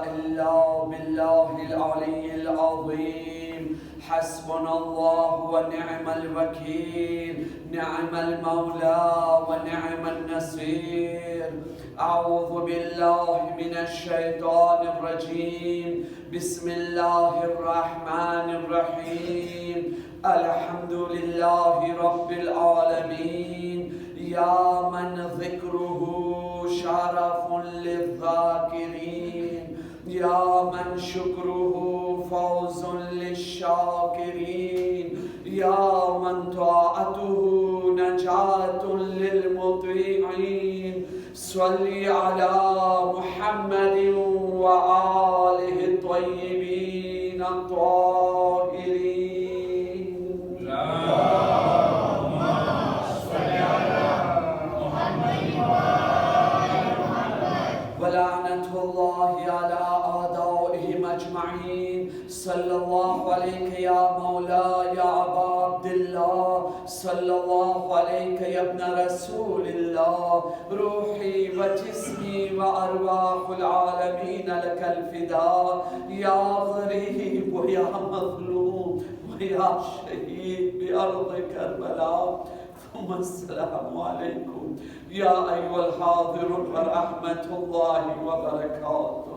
إلا بالله العلي العظيم حسبنا الله ونعم الوكيل نعم المولى ونعم النصير أعوذ بالله من الشيطان الرجيم بسم الله الرحمن الرحيم الحمد لله رب العالمين يا من ذكره شرف للذاكرين يا من شكره فوز للشاكرين يا من طاعته نجاة للمطيعين صل على محمد وآله الطيبين الطاهرين اللهم صل على محمد وآل محمد ولعنة الله على أعدائهم أجمعين صلى الله عليك يا مولاي يا أبا عبد الله صلى الله عليك يا ابن رسول الله روحي وجسمي وأرواح العالمين لك الفداء يا غريب ويا مظلوم ويا شهيد بأرض كربلاء ثم السلام عليكم يا أيها الحاضرون ورحمة الله وبركاته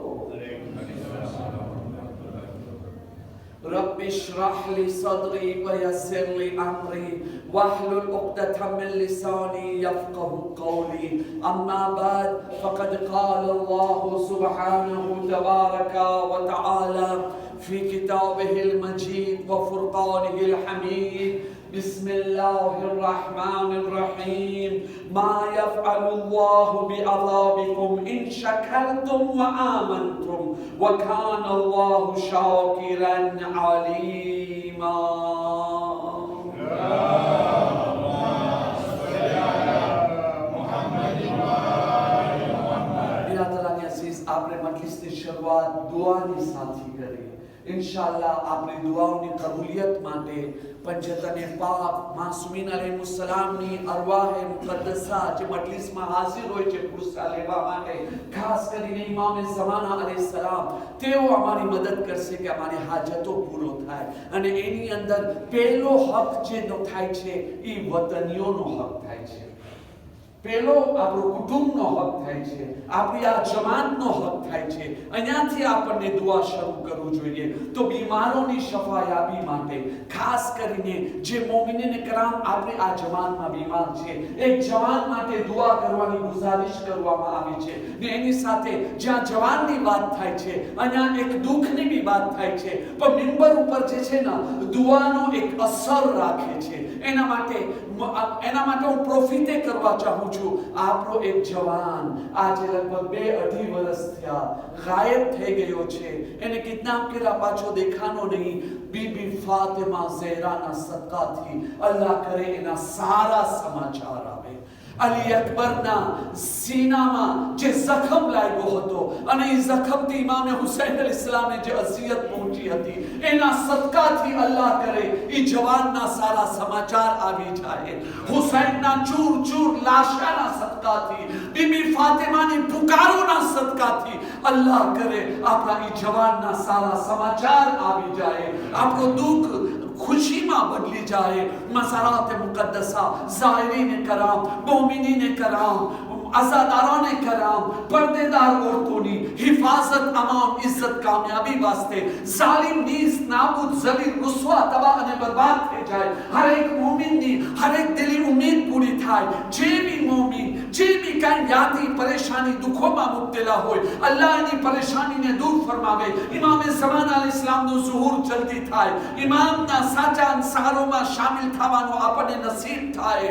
رب اشرح لي صدري ويسر لي أمري واحلل عقدة من لساني يفقه قولي أما بعد فقد قال الله سبحانه تبارك وتعالى في كتابه المجيد وفرقانه الحميد بسم الله الرحمن الرحيم ما يفعل الله بعذابكم إن شكرتم وآمنتم وكان الله شاكرا عليما आपने मजलिस की शुरुआत दुआ ની સાથી કરી इंशाअल्लाह आपने दुआओની કબૂલિયત માટે પંજતને પાક માસૂમીન અલૈહિસ્સલામની અરવાહે મુકદ્દસા જે મજલિસમાં હાજર હોય છે પુરસ્કાર લેવા માટે ખાસ કરીને ઇમામ ઝમાના અલૈહિસ્સલામ તેઓ અમારી મદદ કરશે કે અમારી હાજતો પૂરો થાય અને એની અંદર પહેલો હક જે થાય છે ઈ વતનીઓનો હક થાય છે પહેલો આપણો કુટુંબનો હક થાય છે આપણી આ જમાતનો હક થાય છે અહીંયાથી આપણને દુઆ શરૂ કરવું જોઈએ તો બીમારોની શફાયાબી માટે ખાસ કરીને જે મોમિનીને કરામ આપણે આ જમાતમાં બીમાર છે એક જવાન માટે દુઆ કરવાની ગુજારિશ કરવામાં આવી છે ને એની સાથે જ્યાં જવાનની વાત થાય છે અહીંયા એક દુઃખની બી વાત થાય છે પણ મિંબર ઉપર જે છે ને દુઆનો એક અસર રાખે છે એના માટે હું પ્રોફિટે કરવા ચાહું છું આપણો એક જવાન આજે લગભગ 2-2.5 વર્ષ થયા ગાયબ થઈ ગયો છે એને કિડનેપ કર્યા પાછો દેખાનો નહીં બીબી ફાતિમા ઝહેરાના સદકાથી અલ્લાહ કરે એના સારા સમાચાર આવે અલી અકબરના સીનામાં જે જખમ લાગ્યો હતો અને એ જખમથી ઇમામ હુસૈન અલૈહિસ્સલામને જે અઝિયત પહોંચી હતી એના સદકાથી અલ્લાહ કરે એ જવાનના સારા સમાચાર આવી જાય હુસૈનના ચૂર ચૂર લાશાના સદકાથી બીબી ફાતિમાની પુકારોના સદકાથી અલ્લાહ કરે આપણા એ જવાનના સારા સમાચાર આવી જાય આપણો દુઃખ खुशी में बदली जाए मसरात मुकद्दसा ज़ाहिरीन कराम मोमिनीन कराम अज़ादारान कराम पर्देदार औरतों हिफाजत अमान इज्जत कामयाबी वास्ते जालिम नीस नाबूद जलील रुस्वा तबाह ने बर्बाद थे जाए हर एक मोमिन नी हर एक दिली उम्मीद पूरी थाय जे भी मोमिन जे भी काई यादी परेशानी दुखों में मुब्तला होय अल्लाह नी परेशानी ने दूर फरमावे इमाम ज़माना अलैहिस्सलाम नो ज़ुहूर जल्दी थाय इमाम ना साचा अंसारों में शामिल थावानो आपने नसीब थाय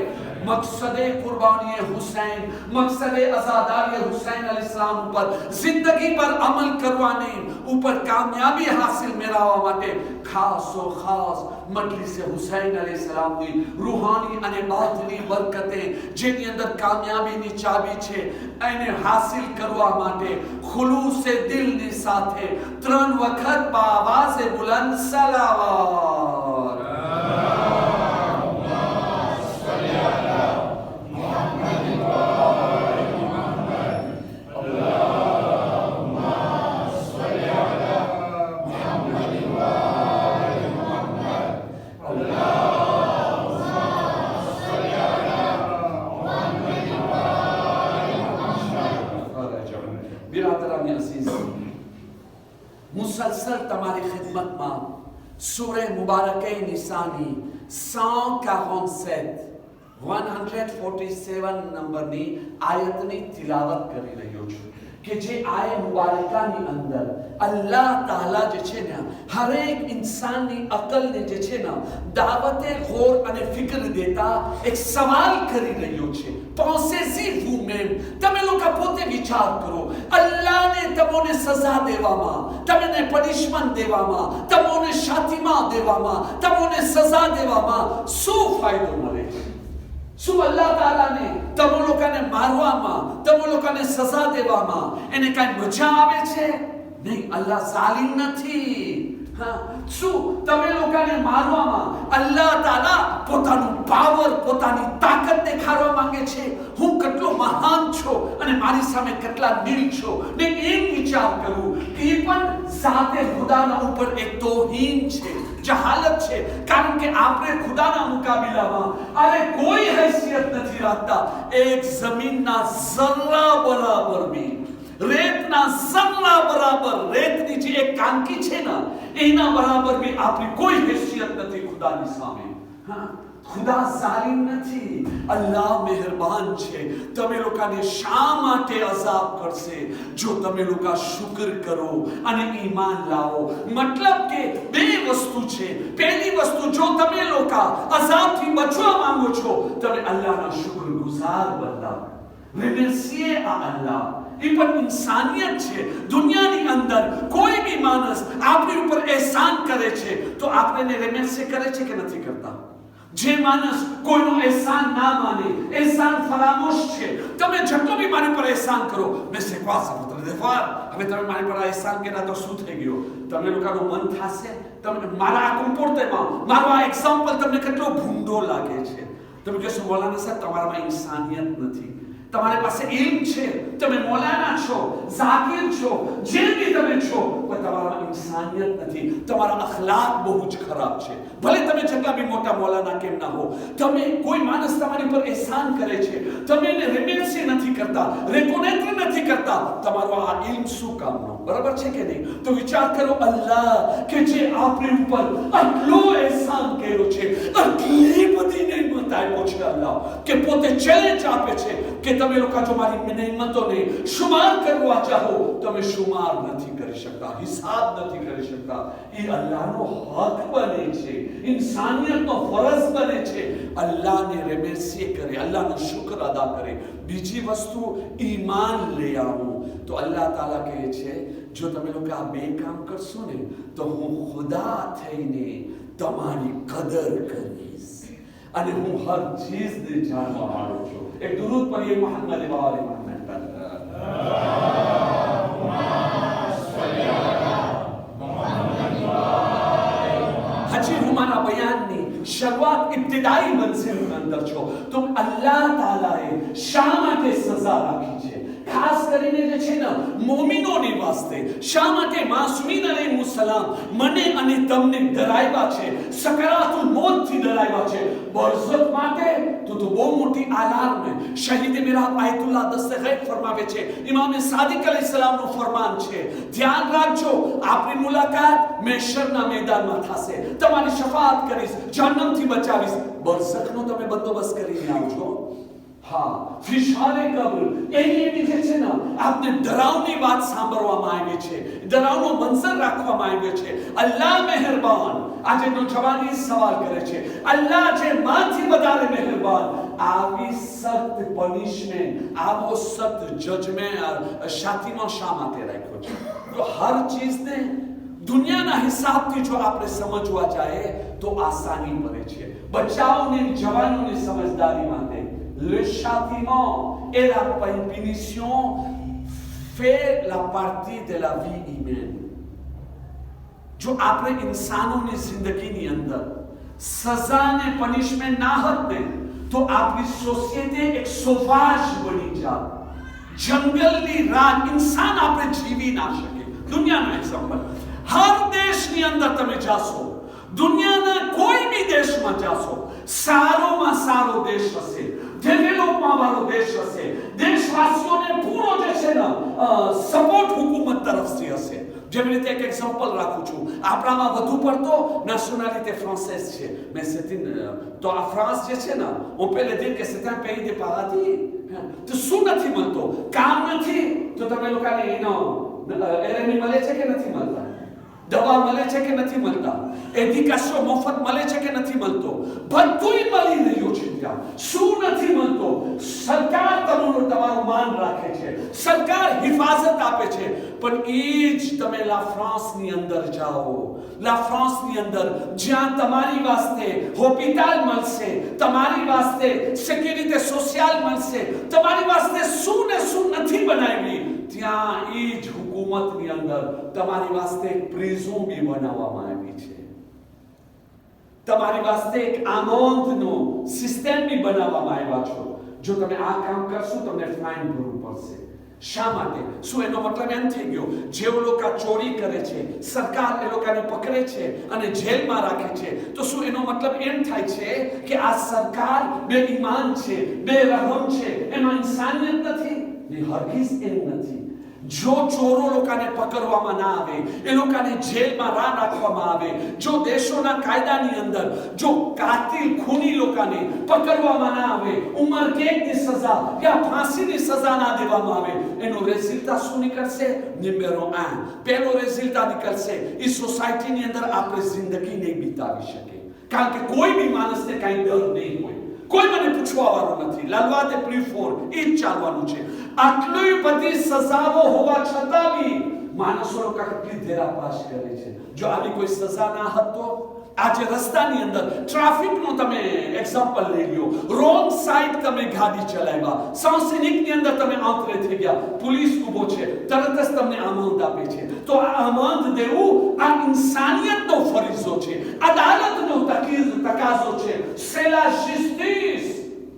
मकसदे कुर्बानी हुसैन मकसदे आजादारी हुसैन अलैहिस्सलाम पर जिंदगी पर अमल करवाने ऊपर कामयाबी हासिल मेरावा माटे खासो खास मजलिस हुसैन अलैहिस्सलाम नी रूहानी अने बातनी बरकतें जेनी अंदर कामयाबी नी चाबी छे एने हासिल करवा माटे खुलूस दिल नी साथे 3 वखत बावाज बुलंद सलावत اللهم صل બિરાદરાની અઝીઝ, મુસલસલ તમારી ખિદમતમાં સૂરે મુબારકે નિસાની 147 નંબરની આયતની તિલાવત કરી રહ્યો છું કે જે આયત મુબારકાની અંદર અલ્લાહ તાલા જે છે ને હરેક ઇન્સાનની અકલને જે છે ને દાવતે ગૌર અને ફિકર દેતા એક સવાલ કરી રહ્યો છે. Pensez-y vous-même, તમે લોકો પોતે વિચાર કરો, અલ્લાહને તમને સજા દેવામાં, તમને પનિશમેન્ટ દેવામાં, તમને શાતિમા દેવામાં, તમને સજા દેવામાં શું ફાયદો મળે છે? શું અલ્લાહ તાલાને તમે લોકોને મારવામાં, તમે લોકોને સજા દેવામાં એને કાંઈ મજા આવે છે? નહીં, અલ્લાહ ઝાલિમ નથી. શું તમે લોકોને મારવામાં અલ્લાહ તાલા પોતાનું પાવર, પોતાની તાકાત દેખાડવા માંગે છે? હું કેટલો મહાન છું અને મારી સામે કેટલા નીલ છો ને એક વિચાર કરું એ પણ જાતે ખુદાના ઉપર એક તોહીન છે, જહાલત છે. કારણ કે આપણે ખુદાના મુકાબલામાં અરે કોઈ હૈસિયત નથી રાખતા. એક જમીનના ઝર્રા બરાબર બી, રેતના ઝર્રા બરાબર, રેતની જે એક કાંકી છે ને એના બરાબર બી આપણી કોઈ હૈસિયત નથી ખુદાની સામે. ખુદા ઝાલિમ નથી, અલ્લાહ મહેરબાન છે. તમે લોકોને શા માટે અઝાબ કરશે? જો તમે લોકો શુક્ર કરો અને ઈમાન લાવો. મતલબ કે બે વસ્તુ છે. પહેલી વસ્તુ, જો તમે લોકો અઝાબથી બચવા માંગો છો, તમે અલ્લાહના શુક્રગુઝાર બનતા. remerciez à Allah. એ પણ ઇન્સાનિયત છે. દુનિયાની અંદર કોઈ બી માણસ આપણી ઉપર એહસાન કરે છે તો આપણે એને રેમેન્સી કરે છે કે નથી કરતા? જે માણસ કોઈનો એહસાન ના માને, એહસાન ફરામોશ છે, તમે જેટલો બી મારી પર એહસાન કરો, મેં શેકવા સમુદ્ર દેવાર, હવે તમે મારી પર એહસાન કર્યા તો શું થઈ ગયો? તમે લોકોનું મન થશે? તમને મારા આ કમ્પોર્ટેમાં, મારો આ એક્ઝામ્પલ તમને કેટલો ભૂંડો લાગે છે? તમે કહેશો મૌલાના સાહેબ તમારામાં ઇન્સાનિયત નથી. તમારી પાસે ઇલ્મ છે, તમે મૌલાના છો, ઝાકિર છો, જે બી તમે છો, પણ તમારામાં ઇન્સાનિયત નથી. તમારા અખલાક બહુ જ ખરાબ છે. ભલે તમે જેટલા બી મોટા મૌલાના કેમ ના હો, તમે કોઈ માણસ તમારી પર એહસાન કરે છે, તમે એને રેમેન્સી નથી કરતા, રેકોનેટર નથી કરતા, તમારો આ ઇલ્મ શું કામનો? બરાબર છે કે નહીં? તો વિચાર કરો, અલ્લાહ કે જે આપણી ઉપર આટલો એહસાન કર્યો છે, આટલી બધી નેમત આપ્યો છે અલ્લાહ, કે પોતે ચેલેન્જ આપે છે કે તમે લોકો જો મારી નેમતોને શુમાર કરવા ચાહો, તમે શુમાર નથી કરી શકતા, હિસાબ નથી કરી શકતા. એ અલ્લાહનો હક બને છે, ઇન્સાનિયતનો ફરજ બને છે. અલ્લાહને રેમેન્સી કરે, અલ્લાહનો શુક્ર અદા કરે. બીજી વસ્તુ, ઈમાન લઈ આવો. તો અલ્લાહ તાલા કહે છે, જો તમે લોકો આ બે કામ કરશો ને તો હું ખુદા થઈને તમારી કદર કરીશ અને હું હર ચીજને જાણવા માંગુ છું. એક દુરૂદ પઢીએ મોહમ્મદ વાલે મોહમ્મદ પર. હજી હું મારા બયાનની શરૂઆત ઇબ્તિદાઈ મંઝિલ અંદર છો. તો અલ્લાહ તાલાએ શા માટે સજા રાખી છે? ખાસ કરીને જે છે ને મોમિનોની વાસ્તે. શા માટે માસૂમીન અલૈહિસ્સલામ મને અને તમને ડરાવ્યા છે, સકરાતુલ મોતથી ડરાવ્યા છે? બરઝખ માટે તો બહુ મોટી આલાર્મ છે. શહીદ મેરા આયતુલ્લાહ દસ્તે ગૈબ ફરમાવે છે, ઇમામ સાદિક અલૈહિસ્સલામનું ફરમાન છે, ધ્યાન રાખજો આપની મુલાકાત મહેશરના મેદાનમાં થશે, તમારી શફાઅત કરીશ, જહન્નમથી બચાવીશ. બરઝખનો તમે બંદોબસ્ત કરીને આવજો. હા, ફિશારે કબ્ર એની જે છે ને આપને ડરાવની વાત સાંભળવામાં આવી છે, ડરાવનો મંઝર રાખવામાં આવ્યો છે. અલ્લાહ મહેરબાન. આજે નોજવાન સવાલ કરે છે, અલ્લાહ જે માથી વધારે મહેરબાન, આવી સખ્ત પનિશમેન્ટ, આવો સખ્ત જજમેન્ટ શાતિમાં શા માટે રાખ્યો છે? તો હર ચીજને દુનિયાના હિસાબથી જો આપણે સમજવા જાય તો આસાની પડે છે. બચ્ચાઓને, જવાનોની સમજદારી માટે le châtiment et la punition fait la partie de la vie humaine. જો આપણે ઇન્સાનોની જિંદગીની અંદર સજા ને પનિશમેન્ટ ના હોત ને તો આપણી સોસાયટી એક સોવાજ બની જાત, જંગલની રાત. ઇન્સાન આપણે જીવી ના શકે. દુનિયાનો એક્ઝામ્પલ, હર દેશની અંદર તમે જાશો, દુનિયાના કોઈ બી દેશમાં જાશો, સારોમાં સારો દેશ હશે, ડેવલપમાં વાળો દેશ હશે, દેશવાસીઓને પૂરો જે છે ને સપોર્ટ હુકુમત તરફથી હશે. જેવી રીતે એક એક્ઝામ્પલ રાખું છું, આપણામાં વધુ પડતો નેશનાલિટી ફ્રાન્સેસ છે. મેં સેતિન તો આ ફ્રાન્સ જે છે ને, on peut le dire que c'est un pays de paradis. તો શું નથી મળતો? કામ નથી તો તમે લોકોને એનો એરેમી મળે છે કે નથી મળતા? દવા મળે છે કે નથી મળતા? એજ્યુકેશન મફત મળે છે કે નથી મળતો? બધુંય મળી રહ્યું છે ત્યાં. શું નથી મળતો? સરકાર તમારું માન રાખે છે, સરકાર હિફાજત આપે છે. પણ એ જ તમે લા ફ્રાન્સની અંદર જાઓ, લા ફ્રાન્સની અંદર જ્યાં તમારી વાસ્તે હોસ્પિટલ મળશે, તમારી વાસ્તે સિક્યુરિટી સોશિયલ મળશે, તમારી વાસ્તે શું ને શું નથી બનાવી, ત્યાં એ જ હુકુમતની અંદર તમારી વાસ્તે એક પ્રિઝન બી બનાવવામાં આવી છે. તમારી વાસ્તે એક આનંદનો સિસ્ટમ બી બનાવવામાં આવ્યા છો. જો તમે આ કામ કરશો તમને ફાઇન ભરવું પડશે. શા માટે? શું એનો મતલબ એમ થઈ ગયો જે લોકો ચોરી કરે છે સરકાર એ લોકોને પકડે છે અને જેલમાં રાખે છે, તો શું એનો મતલબ એમ થાય છે કે આ સરકાર બેઈમાન છે, બેરહમ છે, એમાં ઇન્સાનિયત નથી? નહીં, હરગીઝ એમ નથી. જો ચોરો લોકોને પકડવામાં ના આવે, એ લોકોને જેલમાં રાખવામાં આવે, જો દેશોના કાયદાની અંદર જો કાતિલ ખૂની લોકોને પકડવામાં ના આવે, ઉંમર કેદની સજા યા ફાંસીની સજા ના દેવામાં આવે, એનો રિઝલ્ટ શું નીકળશે? નંબરો 1 પહેલો રિઝલ્ટ નીકળશે એ સોસાયટીની અંદર આપણે જિંદગી નહીં બીતાવી શકે. કારણ કે કોઈ બી માણસને કાંઈ ડર નહીં હોય, કોઈ મને પૂછવા વાળું નથી, લાલવા દે પ્રીફોર એ જ ચાલવાનું છે. આટલી બધી સજાઓ હોવા છતાં બી માણસો લોકો કેટલી ધેરાપાસ કરે છે. જો આવી કોઈ સજા ના હતો, આજે રસ્તાની અંદર ટ્રાફિકનો તમે એક્ઝામ્પલ લઈ લ્યો, રોંગ સાઈડ તમે ગાડી ચલાવ્યા, સાંસનિકની અંદર તમે આંતરે થઈ ગયા, પોલીસ ઊભો છે, તરત જ તમને આનંદ આપે છે. તો આ આનંદ દેવું આ ઇન્સાનિયતનો ફરજો છે, અદાલતનો તકાજો છે. c'est la justice.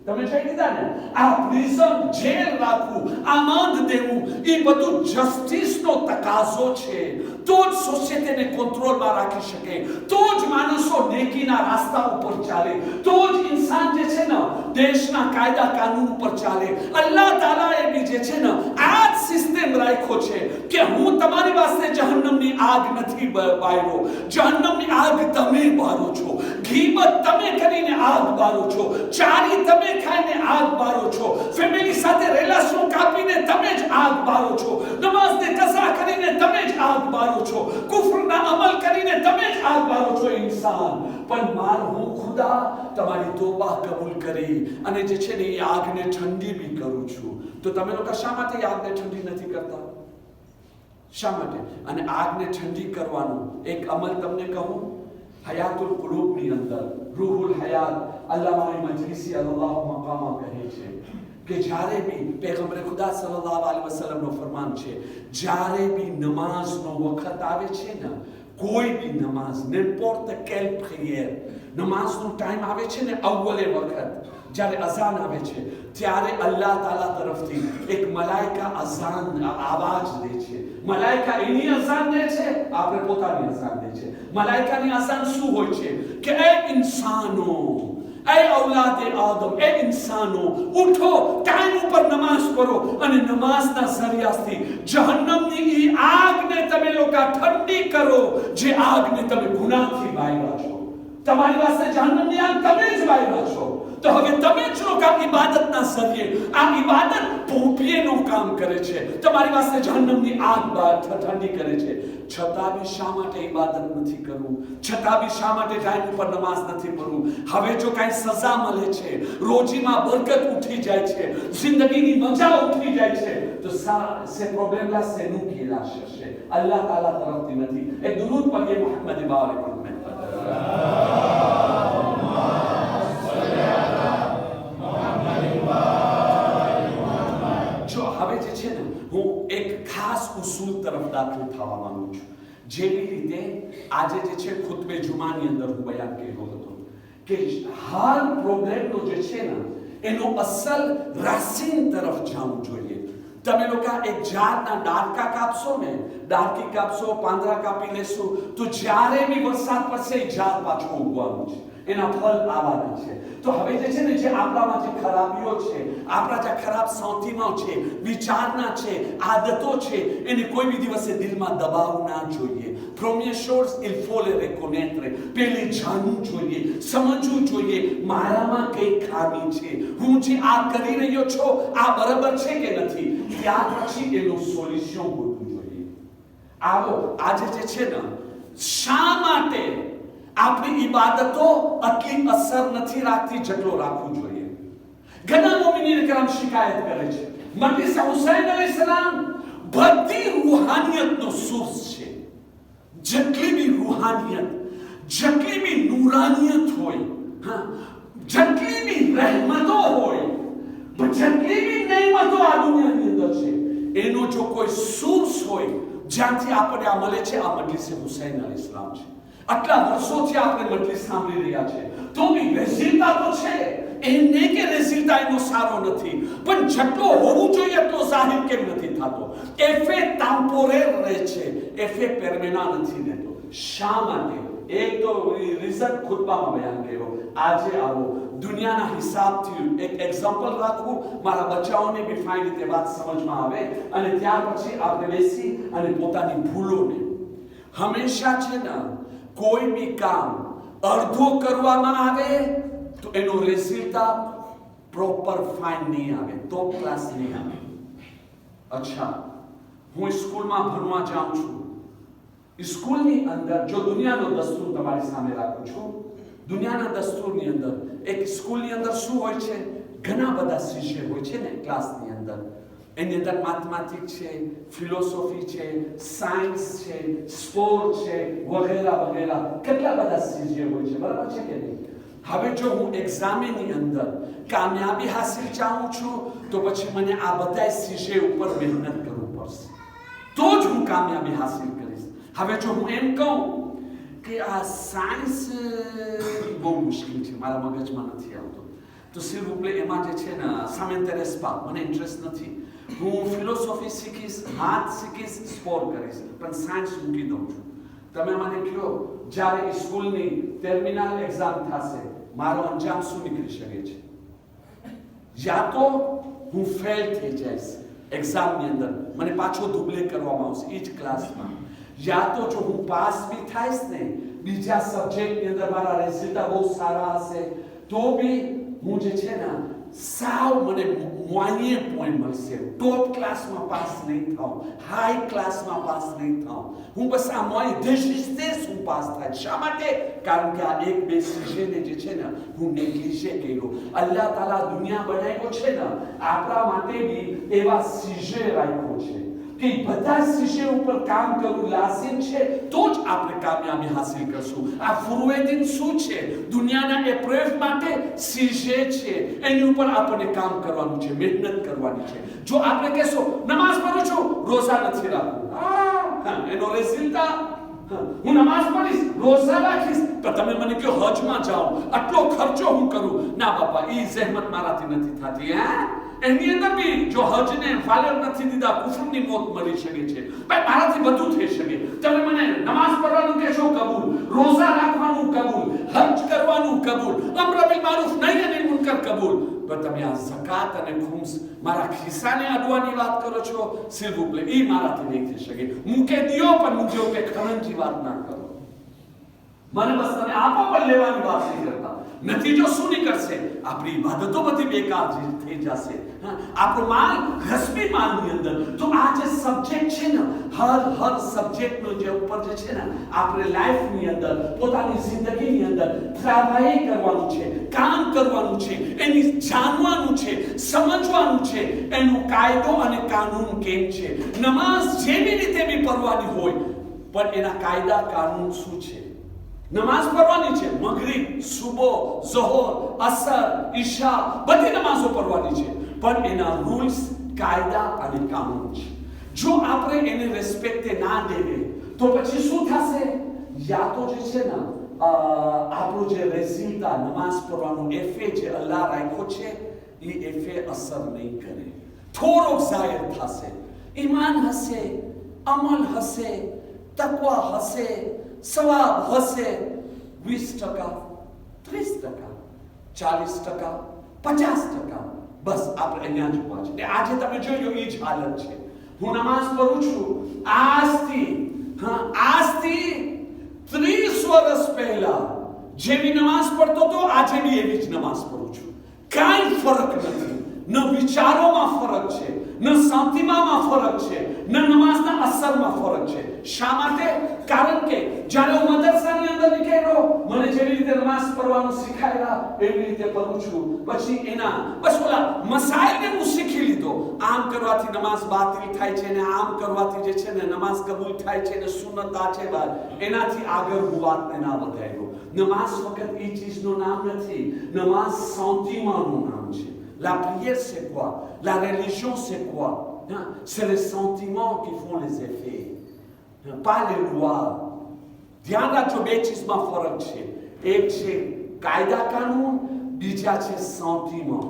તમે જોઈ લીધા ને, આ પ્રિઝન જેલ રાખવું, આનંદ દેવું, એ બધું જસ્ટિસનો તકાજો છે. તો જ સોસાયટીને કંટ્રોલમાં રાખી શકે, તો જ માણસો નેકીના રસ્તા ઉપર ચાલે, તો જ ઇન્સાન જે છે ને દેશના કાયદા કાનૂન ઉપર ચાલે. અલ્લાહ તાલાએ બી જે છે ને આ જ સિસ્ટમ રાખ્યો છે કે હું તમારી વાસ્તે જહન્નમની આગ નથી બાળ્યો, જહન્નમની આગ તમે બાળો છો, ગીબત તમે કરીને આગ બાળો છો, ચારી તમે ખાઈને આગ બાળો છો, ફેમિલી સાથે રિલેશન કાપીને તમે જ આગ બાળો છો, નમાઝને કઝા કરીને તમે જ આગ બાળો છો, કુફરના અમલ કરીને તમે જ આગ બાળો છો ઇન્સાન. પણ હું ખુદા તમારી તોબા કબૂલ કરી અને જે છે ને એ આગને ઠંડી બી કરું છું. તો તમે લોકો શા માટે આગને ઠંડી નથી કરતા? શા માટે? અને આગને ઠંડી કરવાનું એક અમલ તમને કહું, હયાતુલ કુલૂબની અંદર રૂહુલ હયાત અલ્લામા મજલિસી અલ્લાહુ મકામા કહે છે કે જ્યારે બી પૈગંબર ખુદા સલ્લલ્લાહુ અલૈહિ વસલ્લમનો ફરમાન છે, જ્યારે બી નમાઝનો વખત આવે છે ને, કોઈ બી નમાઝ n'importe quelle prière, નમાઝનો ટાઈમ આવે છે ને, અવ્વલે વખત જ્યારે અઝાન આવે છે, ત્યારે અલ્લાહ તાલા તરફથી એક મલાઈકા અઝાન આવાજ દે છે. મલાઈકા એની અઝાન દે છે, આપણે પોતાની અઝાન દે છે. મલાઈકાની અઝાન શું હોય છે કે એ ઇન્સાનો, એ ઔલાદે આદમ, એ ઇન્સાનો ઉઠો, ટાઈમ ઉપર નમાઝ પઢો અને નમાઝના ઝરિયાથી જહન્નમની ઈ આગને તમે લોકો ઠંડી કરો, જે આગને તમે ગુનાહથી બાળ્યા છો. તમારી પાસે જહન્નમની આગ તમે જ બાળ્યા છો. તો હવે તમે જ લોકો ઇબાદતના ઝરિયે આ ઇબાદત પોપીએનું કામ કરે છે, તમારી પાસે જહન્નમની આગ ઠંડી કરે છે. છતાં બી શા માટે ઇબાદત નથી કરવું? છતાં બી શા માટે ટાઈમ ઉપર નમાઝ નથી પઢવું? હવે જો કાંઈ સજા મળે છે, રોજીમાં બરકત ઉઠી જાય છે, જિંદગીની મજા ઉઠી જાય છે, તો સે પ્રોબ્લેમ લા સેનું કિલાશ હશે, અલ્લાહ તાલા તરફથી નથી. એક દુરૂદ પઢીએ મુહમ્મદ બારિક પર. હવે જે છે ને હું એક ખાસ ઉસૂલ તરફ દાખલ થવા માંગુ છું. જેવી રીતે આજે જે છે ખુતબે જુમાની અંદર હું બયાન કર્યો હતો કે હર પ્રોબ્લેમનો જે છે ને એનો અસલ રાસીન તરફ જવું જોઈએ. તમે લોકો એક ઝાડના ડાળકા કાપશો ને, ડાળકી કાપશો, પાંદડા કાપી લેશો, તો જ્યારે બી વરસાદ પડશે એ ઝાડ પાછું ઉગવાનું છે. એના ફળ આવવાના છે. તો હવે જે છે ને, જે આપણામાં જે ખરાબીઓ છે, આપણા જે ખરાબ સંગતિમાં છે, વિચારના છે, આદતો છે, એને કોઈ બી દિવસે દિલમાં દબાવવું ના જોઈએ. Promisors il faut les reconnaître. પહેલે જાણવું જોઈએ, સમજવું જોઈએ મારામાં કઈ ખામી છે, હું જે આ કરી રહ્યો છું આ બરાબર છે કે નથી. ત્યાર પછી એનું સોલ્યુશન ગોતવું જોઈએ. આવો આજે જે છે ને, શા માટે આપણી ઇબાદતો આટલી અસર નથી રાખતી જેટલો રાખવું જોઈએ. ઘણા મોમિનીન કરમ શિકાયત કરે છે, મજલિસ હુસૈન અલૈહિસ્સલામ બધી રૂહાનિયતનો સોર્સ છે. જેટલી બી રૂહાનિયત, જેટલી બી નૂરાનિયત હોય, હા, જેટલી બી રહેમતો હોય, જેટલી બી નેમતો આ દુનિયાની અંદર છે, એનો જો કોઈ સોર્સ હોય જ્યાંથી આપણને આ મળે છે, આ મજલિસ હુસૈન અલૈહિસ્સલામ છે. આટલા વર્ષોથી આપણે મજલિસ સાંભળી રહ્યા છે, તો બી રેઝિલ્ટા તો છે. એને કે રેઝિલ્ટા એનો સારો નથી, પણ જેટલો હોવું જોઈએ એટલો જાહેર કેમ નથી થતો? એફે ટેમ્પોરેર રહે છે, એફે પરમેનન્ટ નથી રહેતો. શા માટે? એક તો રીઝન ખુતબામાં બયાન કર્યો. આજે આવો દુનિયાના હિસાબથી એક એક્ઝામ્પલ રાખું, મારા બચ્ચાઓને બી ફાઇન રીતે વાત સમજમાં આવે, અને ત્યાર પછી આપણે બેસી અને પોતાની ભૂલોને હંમેશા છે ને, કોઈ બી કામ અડધો કરવામાં આવે તો એનો રિઝલ્ટ પ્રોપર ફાઇન નહીં આવે, ટોપ ક્લાસ નહીં આવે. અચ્છા, હું સ્કૂલમાં ભણવા જાઉં છું. સ્કૂલની અંદર જો દુનિયાનો દસ્તુર તમારી સામે રાખું છું, દુનિયાના દસ્તુરની અંદર એક સ્કૂલની અંદર શું હોય છે? ઘણા બધા શિષ્ય હોય છે ને ક્લાસની અંદર. એની અંદર મેથમેટિક્સ છે, ફિલોસોફી છે, સાયન્સ છે, સ્પોર્ટ છે, વગેરે વગેરે કેટલા બધા શિષ્ય હોય છે. બરાબર છે કે નહીં? હવે જો હું એક્ઝામની અંદર કામયાબી હાસિલ ચાહું છું તો પછી મને આ બધા શિષ્ય ઉપર મહેનત કરવું પડશે, તો જ હું કામયાબી હાસિલ કરીશ. હવે જો હું એમ કહું કે આ સાયન્સ બહુ મુશ્કેલ છે, મારા મગજમાં નથી આવતું, તો સિર્ફ ઉપલે એમાં જે છે ને સામેન્તરેસ પાક મને ઇન્ટરેસ્ટ નથી, હું ફિલોસોફી શીખીશ, હાથ શીખીશ, સ્પોર્ટ કરીશ, પણ સાયન્સ મૂકી દઉં છું. તમે મને કહો, જ્યારે સ્કૂલની ટર્મિનલ એક્ઝામ થશે, મારો અંજામ શું નીકળી શકે છે? યા તો હું ફેલ થઈ જઈશ એક્ઝામની અંદર, મને પાછો દુબલે કરવામાં આવશે એ જ ક્લાસમાં, યા તો જો હું પાસ બી થાઈશ ને, બીજા સબ્જેક્ટની અંદર મારા રિઝલ્ટ બહુ સારા હશે, તો બી હું જે છે ને સાવ મને મોયે પોઈન્ટ મળશે, ટોપ ક્લાસમાં પાસ નહીં થાઉં, હાઈ ક્લાસમાં પાસ નહીં થાઉં, હું બસ આ મોય દેશ હું પાસ થાય. શા માટે? કારણ કે આ એક બે શિષ્યને જે છે ને હું નેગ્લિજે કર્યો. અલ્લાહ તાલા દુનિયા બનાવ્યો છે ને આપણા માટે બી એવા શિષ્ય રાખ્યો છે કે બધા શિષ્ય ઉપર કામ કરવું લાઝિમ છે, તો જ આપણે કામયાબી હાસિલ કરશું. આ ફુરવેદીન શું છે? દુનિયાના એપ્રેફ માટે શિષ્ય છે, એની ઉપર આપણને કામ કરવાનું છે, મહેનત કરવાની છે. જો આપણે કહેશો નમાઝ પઢું છું, રોઝા નથી રાખવું, એનો રિઝલ્ટ હું નમાઝ પઢીશ, રોઝા રાખીશ, તો તમે મને કહો હજમાં જાઉં, આટલો ખર્ચો હું કરું, ના બાપા એ જહેમત મારાથી નથી થતી. એની અંદર બી જો હજને ફાલર નથી દીધા, કુફરની મોત મળી શકે છે. ભાઈ મારાથી બધું થઈ શકે. તમે મને નમાઝ પઢવાનું કહેશો, કબૂલ, રોઝા રાખવાનું કબૂલ, હજ કરવાનું કબૂલ, અમ્ર બિલ મારૂફ નહી અનિલ મુનકર કબૂલ, પણ તમે આ ઝકાત અને ખુમ્સ મારા ખિસ્સાને અડવાની વાત કરો છો, સિર્ફ ઉપલે એ મારાથી નહીં થઈ શકે. મૂકે દિયો પણ મૂક્યો કે ખરંજી વાત ના કરો. મને બસ તમે આપો પણ લેવાની વાત નહીં કરતા. નતીજો શું નીકળશે? આપણી ઇબાદતો બધી બેકાર થઈ જશે. આપણો માલ રસમી માલની અંદર. તો આ જે સબ્જેક્ટ છે ને, હર સબ્જેક્ટનો જે ઉપર જે છે ને આપણે લાઈફની અંદર, પોતાની જિંદગીની અંદર ટ્રાવાય કરવાનું છે, કામ કરવાનું છે, એની જાણવાનું છે, સમજવાનું છે, એનો કાયદો અને કાનૂન કેમ છે. નમાઝ જેવી રીતે બી પઢવાની હોય, પણ એના કાયદા કાનૂન શું છે? નમાઝ પઢવાની છે, મગરિબ, સુબહ, ઝોહર, અસર, ઈશા બધી નમાઝો પઢવાની છે, પણ એના રૂલ્સ, કાયદા અને કાનૂન છે. જો આપણે એને રિસ્પેક્ટ ના દેવે તો પછી શું થશે? યા તો જે છે ને આપણું જે રેઝિલ્ટા નમાઝ પઢવાનું એફે જે અલ્લાહ રાખ્યો છે એ એફે અસર નહીં કરે, થોડોક જાહેર થશે. ઈમાન હશે, અમલ હશે, તકવા હશે, સવાબ હશે, 20%, 30%, 40%, 50%, બસ આપણે અહીંયા જોવા છે. આજે તમે જોઈ લો, એ જ હાલત છે. હું નમાઝ પઢું છું આજથી 30 વર્ષ પહેલા જેવી નમાઝ પડતો તો આજે બી એવી જ નમાઝ પઢું છું. કાંઈ ફરક નથી. ન વિચારોમાં ફરક છે, ન શાંતિમાં ફરક છે, ન નમાઝના અસરમાં ફરક છે. શા માટે? કારણ કે જ્યારે હું મદરસાની અંદર નીકળ્યો, મને જેવી રીતે નમાઝ પઢવાનું શીખાયેલા એવી રીતે પઢું છું. પછી એના બસ ઓલા મસાઇલને હું શીખી લીધો. આમ કરવાથી નમાઝ બાતિલ થાય છે ને આમ કરવાથી જે છે ને નમાઝ કબૂલ થાય છે ને સુન્નત આ છે. બાદ એનાથી આગળ હું વાતને ના વધાર્યો. નમાઝ વખત એ ચીજનું નામ નથી. નમાઝ શાંતિમાંનું નામ છે. La prière, c'est quoi? La religion, c'est quoi? C'est les sentiments qui font les effets, pas les lois. ધ્યાન રાખજો, બે ચીજમાં ફરક છે. એક છે કાયદા કાનૂન, બીજા છે sentiment.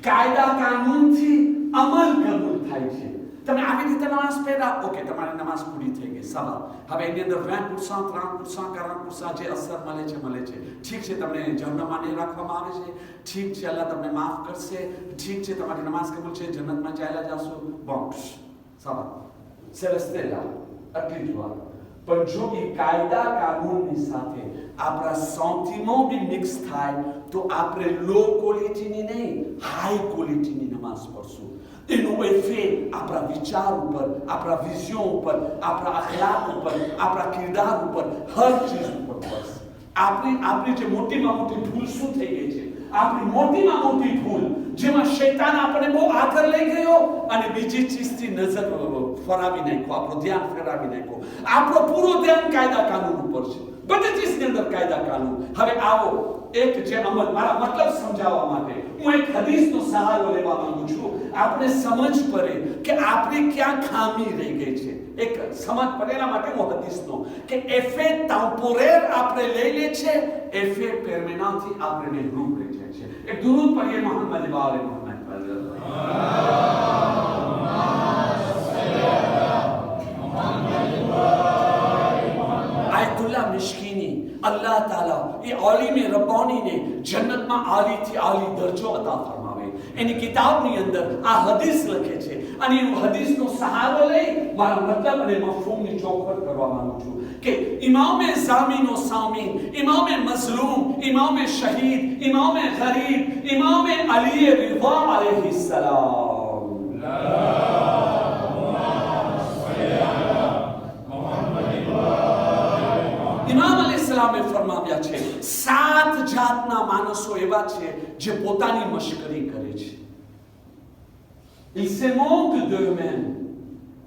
કાયદા કાનૂનથી અમલ કબૂલ થાય છે. તમે આવી રીતે નમાઝ પઢ્યા, ઓકે, તમારી નમાઝ પૂરી થઈ ગઈ. સવાલ હવે એની અંદર 20%, 30%, 40% જે અસર મળે છે. ઠીક છે, તમને જન્નતમાં નહીં રાખવામાં આવે છે. ઠીક છે, અલ્લાહ તમને માફ કરશે. ઠીક છે, તમારી નમાઝ કબૂલ છે, જન્નતમાં ચાલ્યા જશો. બોમ્સ સવાલ સેલેસ્ટેલા આટલી જ વાત. પણ જો એ કાયદા કાનૂનની સાથે આપણા સેન્ટિમેન્ટ બી મિક્સ થાય તો આપણે લો ક્વોલિટીની નહીં, હાઈ ક્વોલિટીની નમાઝ પઢશું. એનું ઇફેક્ટ આપણા વિચાર ઉપર, આપણા વિઝન ઉપર, આપણા અખલાક ઉપર, આપણા કિરદાર ઉપર, હર ચીજ ઉપર પડશે. આપણી જે મોટીમાં મોટી ભૂલ શું થઈ ગઈ છે? આપણી મોટીમાં મોટી ભૂલ જેમાં શૈતાન આપણે બહુ આગળ લઈ ગયો અને બીજી ચીજથી નજર ફરાવી નાખ્યો, આપણું ધ્યાન ફેરવી નાખ્યો. આપણો પૂરો ધ્યાન કાયદા કાનૂન ઉપર છે. બધી ચીજની અંદર કાયદા કાનૂન. હવે આવો એક જે અમલ, મારા મતલબ સમજાવવા માટે હું એક હદીસનો સહારો લેવા માંગુ છું. આપણે સમજ પડે કે આપણી ક્યાં ખામી રહી ગઈ છે. એક સમજ પડે એના માટે હું હદીસનો કે એફે ટેમ્પોરેર આપણે લઈ લે છે, એફે પરમેનન્ટથી આપણે મહેરૂમ રહી જાય છે. એક દુરૂદ પઢીએ મોહમ્મદ વાલે મોહમ્મદ પર. આયતુલ્લાહ મિશ્કીની અલ્લાહ તાલા એ ઓલીમે રબ્બાનીને જન્નતમાં આલીથી આલી દરજ્જો અતા ફરમાવે. એની કિતાબની અંદર આ હદીસ લખે છે અને હું હદીસનો સહારો લઈ મારા મતલબ અને મફહૂમની ચોખવટ કરવા માંગુ છું કે ઇમામે ઝામીનો સામીન, ઇમામે મઝલૂમ, ઇમામે શહીદ, ઇમામે ગરીબ, ઇમામે અલી રિઝા અલૈહિસ્સલામ. ઇમામ અલૈહિસ્સલામે ફરમાવ્યા છે 7 જાતના માણસો એવા છે જે પોતાની મશ્કરી કરે છે. Ils se moquent d'eux-mêmes.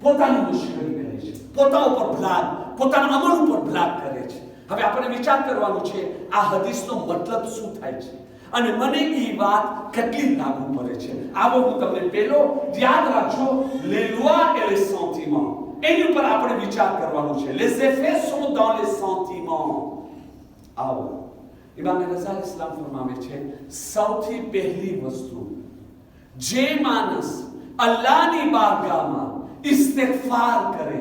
પોતાની મશ્કરી કરે છે, પોતા ઉપર બ્લાગ, પોતાના અમલ ઉપર બ્લાગ કરે છે. હવે આપણે વિચાર કરવાનું છે આ હદીસનો મતલબ શું થાય છે અને મને એ વાત કેટલી લાગુ પડે છે. આવો હું તમને પહેલો યાદ રાખજો, les lois et les sentiments. એની ઉપર આપણે વિચાર કરવાનું છે. Les effets sont dans les sentiments. આવો ઇમામ રઝા ઇસ્લામ ફરમાવે છે સૌથી પહેલી વસ્તુ, જે માણસ અલ્લાહની બારગાહમાં ઇસ્તિગફાર કરે,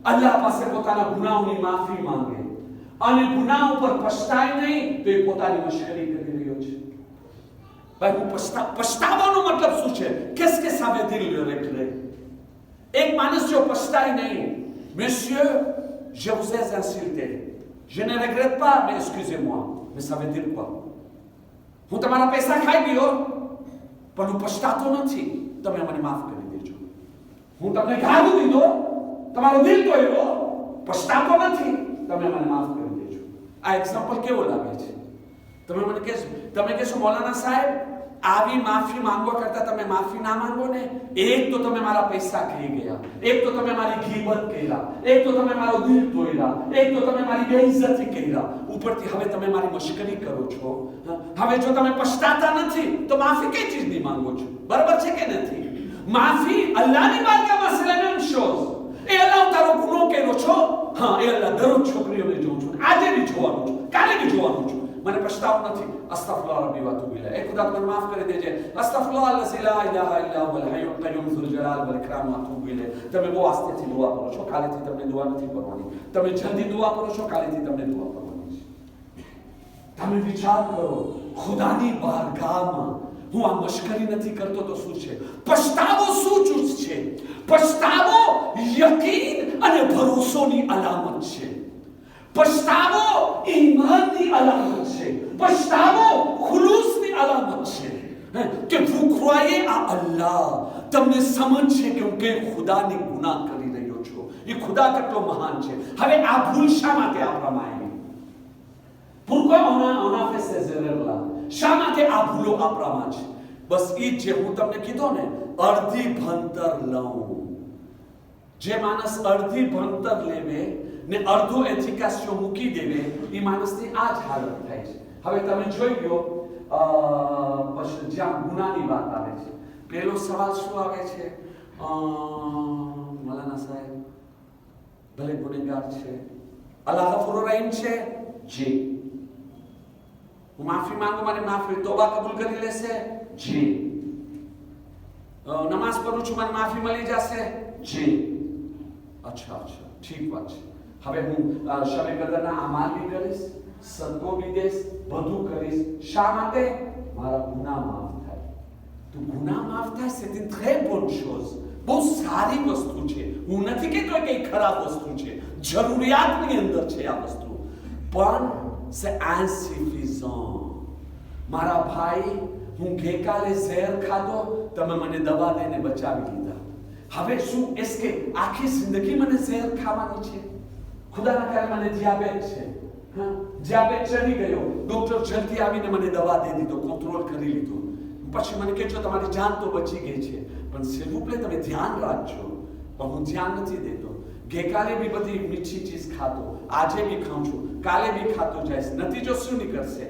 અલ્લાહ પાસે પોતાના ગુનાહોની માફી માંગે અને ગુનાહ ઉપર પછતાય નહીં, તો એ પોતાની મશ્કરી કરી રહ્યો છે. ભાઈ, હું પછતાવાનો મતલબ શું છે? qu'est-ce que ça veut dire le regret? એક માણસ જો પછતાય નહીં, monsieur, je vous ai insulté, je ne regrette pas, mais excusez-moi, mais ça veut dire quoi? હું તમારા પૈસા ખાઈ ગયો પણ હું પછતાતો નથી, તમે મને માફ કરી દેજો. હું તમને ગાળો દીધો, તમારો દિલ તોડ્યો, પછતાતો નથી, તમે મને માફ કરી દેજો. આ એક્ઝામ્પલ કેવો લાગે છે? તમે કહેશો મૌલાના સાહેબ, આવી માફી માંગવા કરતા તમે માફી ના માંગો ને. એક તો તમે મારા પૈસા ખાઈ ગયા, એક તો તમે મારી ગીબત કર્યા, એક તો તમે મારો દિલ તોડ્યા, એક તો તમે મારી બેઇજ્જતી કર્યા, ઉપરથી હવે તમે મારી મશ્કરી કરો છો. હવે જો તમે પછતાતા નથી તો માફી કઈ ચીજની માંગો છો? બરાબર છે કે નથી? માફી અલ્લાહની બારગાહમાં સલામ શોઝ. એ અલ્લાહ તારો ગુનો કર્યો છો, હા એ અલ્લાહ દરરોજ છોકરીઓને જોઉં છું, આજે બી જોવાનું છું, કાલે બી જોવાનું છું, મને પછતાવો નથી. અસ્તગફિરુલ્લાહ રબ્બી વ અતુબુ ઇલૈહ. એ ખુદા મને માફ કરી દેજે. અસ્તગફિરુલ્લાહ અલ્લઝી લા ઇલાહા ઇલ્લા હુવલ હય્યુલ કય્યુમ ઝુલ જલાલ વલ ઇકરામ વ અતુબુ ઇલૈહ. તમે બહુ આસ્તેથી દુઆ કરો છો, કાલેથી તમને દુઆ નથી કરવાની. તમે જલ્દી દુઆ કરો છો, કાલેથી તમને દુઆ કરવાની છે. તમે વિચાર કરો, ખુદાની બારગાહમાં હું આ મશ્કરી નથી કરતો તો શું છે? પછતાવો શું છે? પછતાવો યકીન અને ભરોસોની અલામત છે. પછતાવો ઈમાનની અલામત છે. પછતાવો ખુલૂસની અલામત છે કે vous croyez à Allah. તમને સમજ છે કે હું કે ખુદાની ગુનાહ કરી રહ્યો છું. એ ખુદા કેટલો મહાન છે. હવે આ ભૂલ શા માટે આપણામાં આવી? pourquoi on a fait ces erreurs là? શા માટે આ ભૂલો આપણામાં છે? બસ એ જે હું તમને કીધો ને, અડધી ભણતર લઉં. જે માણસ અડધી ભણતર લેવે ને અડધો એજ્યુકેશન મૂકી દેવે, એ માણસની આ જ હાલત થાય છે. હવે તમે જોઈ લો, પછી જ્યાં ગુનાની વાત આવે છે, પહેલો સવાલ શું આવે છે? મૌલાના સાહેબ ભલે ગુનેગાર છે, અલ્લાહ ગફૂર રહીમ છે, જી. હું માફી માંગુ, મારી માફી તોબા કબૂલ કરી લેશે, જી. નમાઝ પઢું છું, મને માફી મળી જશે, જી. અચ્છા અચ્છા, ઠીક વાત છે. હવે હું શબે કદરના અમાલ બી કરીશ, સદકો બી દઈશ, બધું કરીશ. શા માટે? મારા ગુનાહ માફ થાય. તો ગુનાહ માફ થાય c'est une très bonne chose. બહુ સારી વસ્તુ છે. હું નથી કહેતો કે ખરાબ વસ્તુ છે, જરૂરિયાતની અંદર છે આ વસ્તુ, પણ c'est insuffisant. મારા ભાઈ, હું ગઈકાલે ઝેર ખાધો, તમે મને દવા દઈને બચાવી લીધા. હવે શું એસકે આખી જિંદગી મને ઝેર ખાવાની છે? ખુદાના કરે મને ડિયાબેટ છે, ડિયાબેટ ચડી ગયો, ડોક્ટર જલ્દી આવીને મને દવા દે દીધો, કંટ્રોલ કરી લીધું, પછી મને કહે છો તમારી જાન તો બચી ગઈ છે, પણ s'il vous plaît તમે ધ્યાન રાખજો. પણ હું ધ્યાન નથી દેતો. ગઈકાલે બી બધી મીઠી ચીજ ખાતો, આજે બી ખાઉં છું, કાલે બી ખાતો જઈશ. નતીજો શું નીકળશે?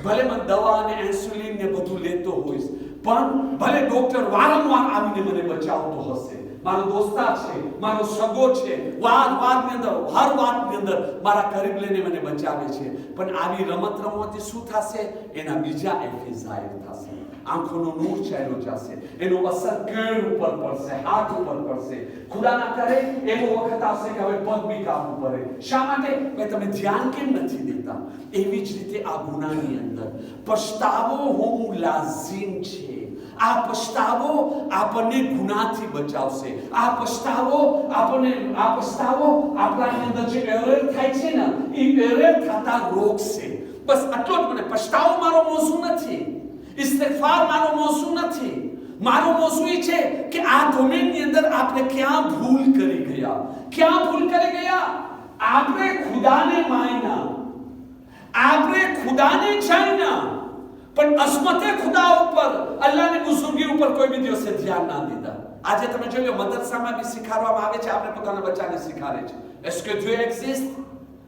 ભલે મને દવા અને ઇન્સ્યુલિન ને બધું લેતો હોઈશ, પણ ભલે ડોક્ટર વારંવાર આવીને મને બચાવતો હશે, મારો દોસ્તાર છે, મારો સગો છે, વારની અંદર હર વાતની અંદર મારા કરીબ લઈને મને બચાવે છે, પણ આવી રમત રમવાથી શું થશે? એના બીજા એફે ઝાહિર થશે. આંખોનો નૂર ચાલ્યો જશે, એનો અસર કેળ ઉપર પડશે, હાથ ઉપર પડશે. ખુદા ના કરે એવો વખત આવશે કે હવે પગ બી કાપવું પડે. શા માટે? કે તમે ધ્યાન કેમ નથી દેતા? એવી જ રીતે આ ગુનાની અંદર પછતાવો હોવું લાઝિમ છે. આ પછતાવો આપણને ગુનાહથી બચાવશે. આ પછતાવો આપણાની અંદર જે એરર થાય છે ને, એ એરર થતા રોકશે. બસ આટલો જ. મને પછતાવો મારો મોઝું નથી, ઇસ્તિગફાર મારો મોઝું નથી. મારો મોઝું એ છે કે આ ડોમેનની અંદર આપણે ક્યાં ભૂલ કરી ગયા. ક્યાં ભૂલ કરી ગયા? આપણે ખુદાને માન્યા, આપણે ખુદાને જાણ્યા, પણ અસ્મતે ખુદા ઉપર, અલ્લાહની બુઝુર્ગી ઉપર કોઈ બી દિવસે ધ્યાન ના દીધા. આજે તમે જોઈ લો, મદરસામાં બી શીખવાડવામાં આવે છે, આપણે પોતાના બચ્ચાને શીખવાડે છે. est-ce que Dieu existe?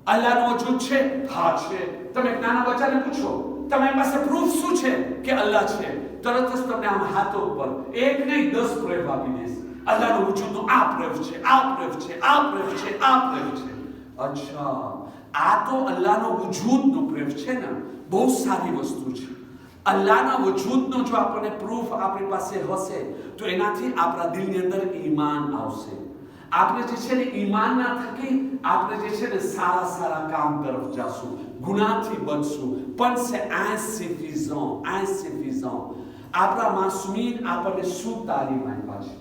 અલ્લાહનો વજૂદ છે? હા છે. તમે એક નાના બચ્ચાને પૂછો, તમારી પાસે પ્રૂફ શું છે કે અલ્લાહ છે? તરત જ તમને આમ હાથો ઉપર એક નહીં 10 પ્રૂફ આપી દેશે. અલ્લાહનો વજૂદનો આ પ્રૂફ છે, આ પ્રૂફ છે, આ પ્રૂફ છે, આ પ્રૂફ છે. અચ્છા, આ તો અલ્લાહનો વજૂદનો પ્રૂફ છે ને, બહુ સારી વસ્તુ છે. અલ્લાહના વજૂદનો જો આપણને પ્રૂફ આપણી પાસે હશે તો એનાથી આપણા દિલની અંદર ઈમાન આવશે. આપણે જે છે ને ઈમાનના થકી આપણે જે છે ને સારા સારા કામ તરફ જશું, ગુનાહથી બચશું. પણ c'est insuffisant. આપણા માસૂમીન આપણને શું તાલીમ આપ્યા છે?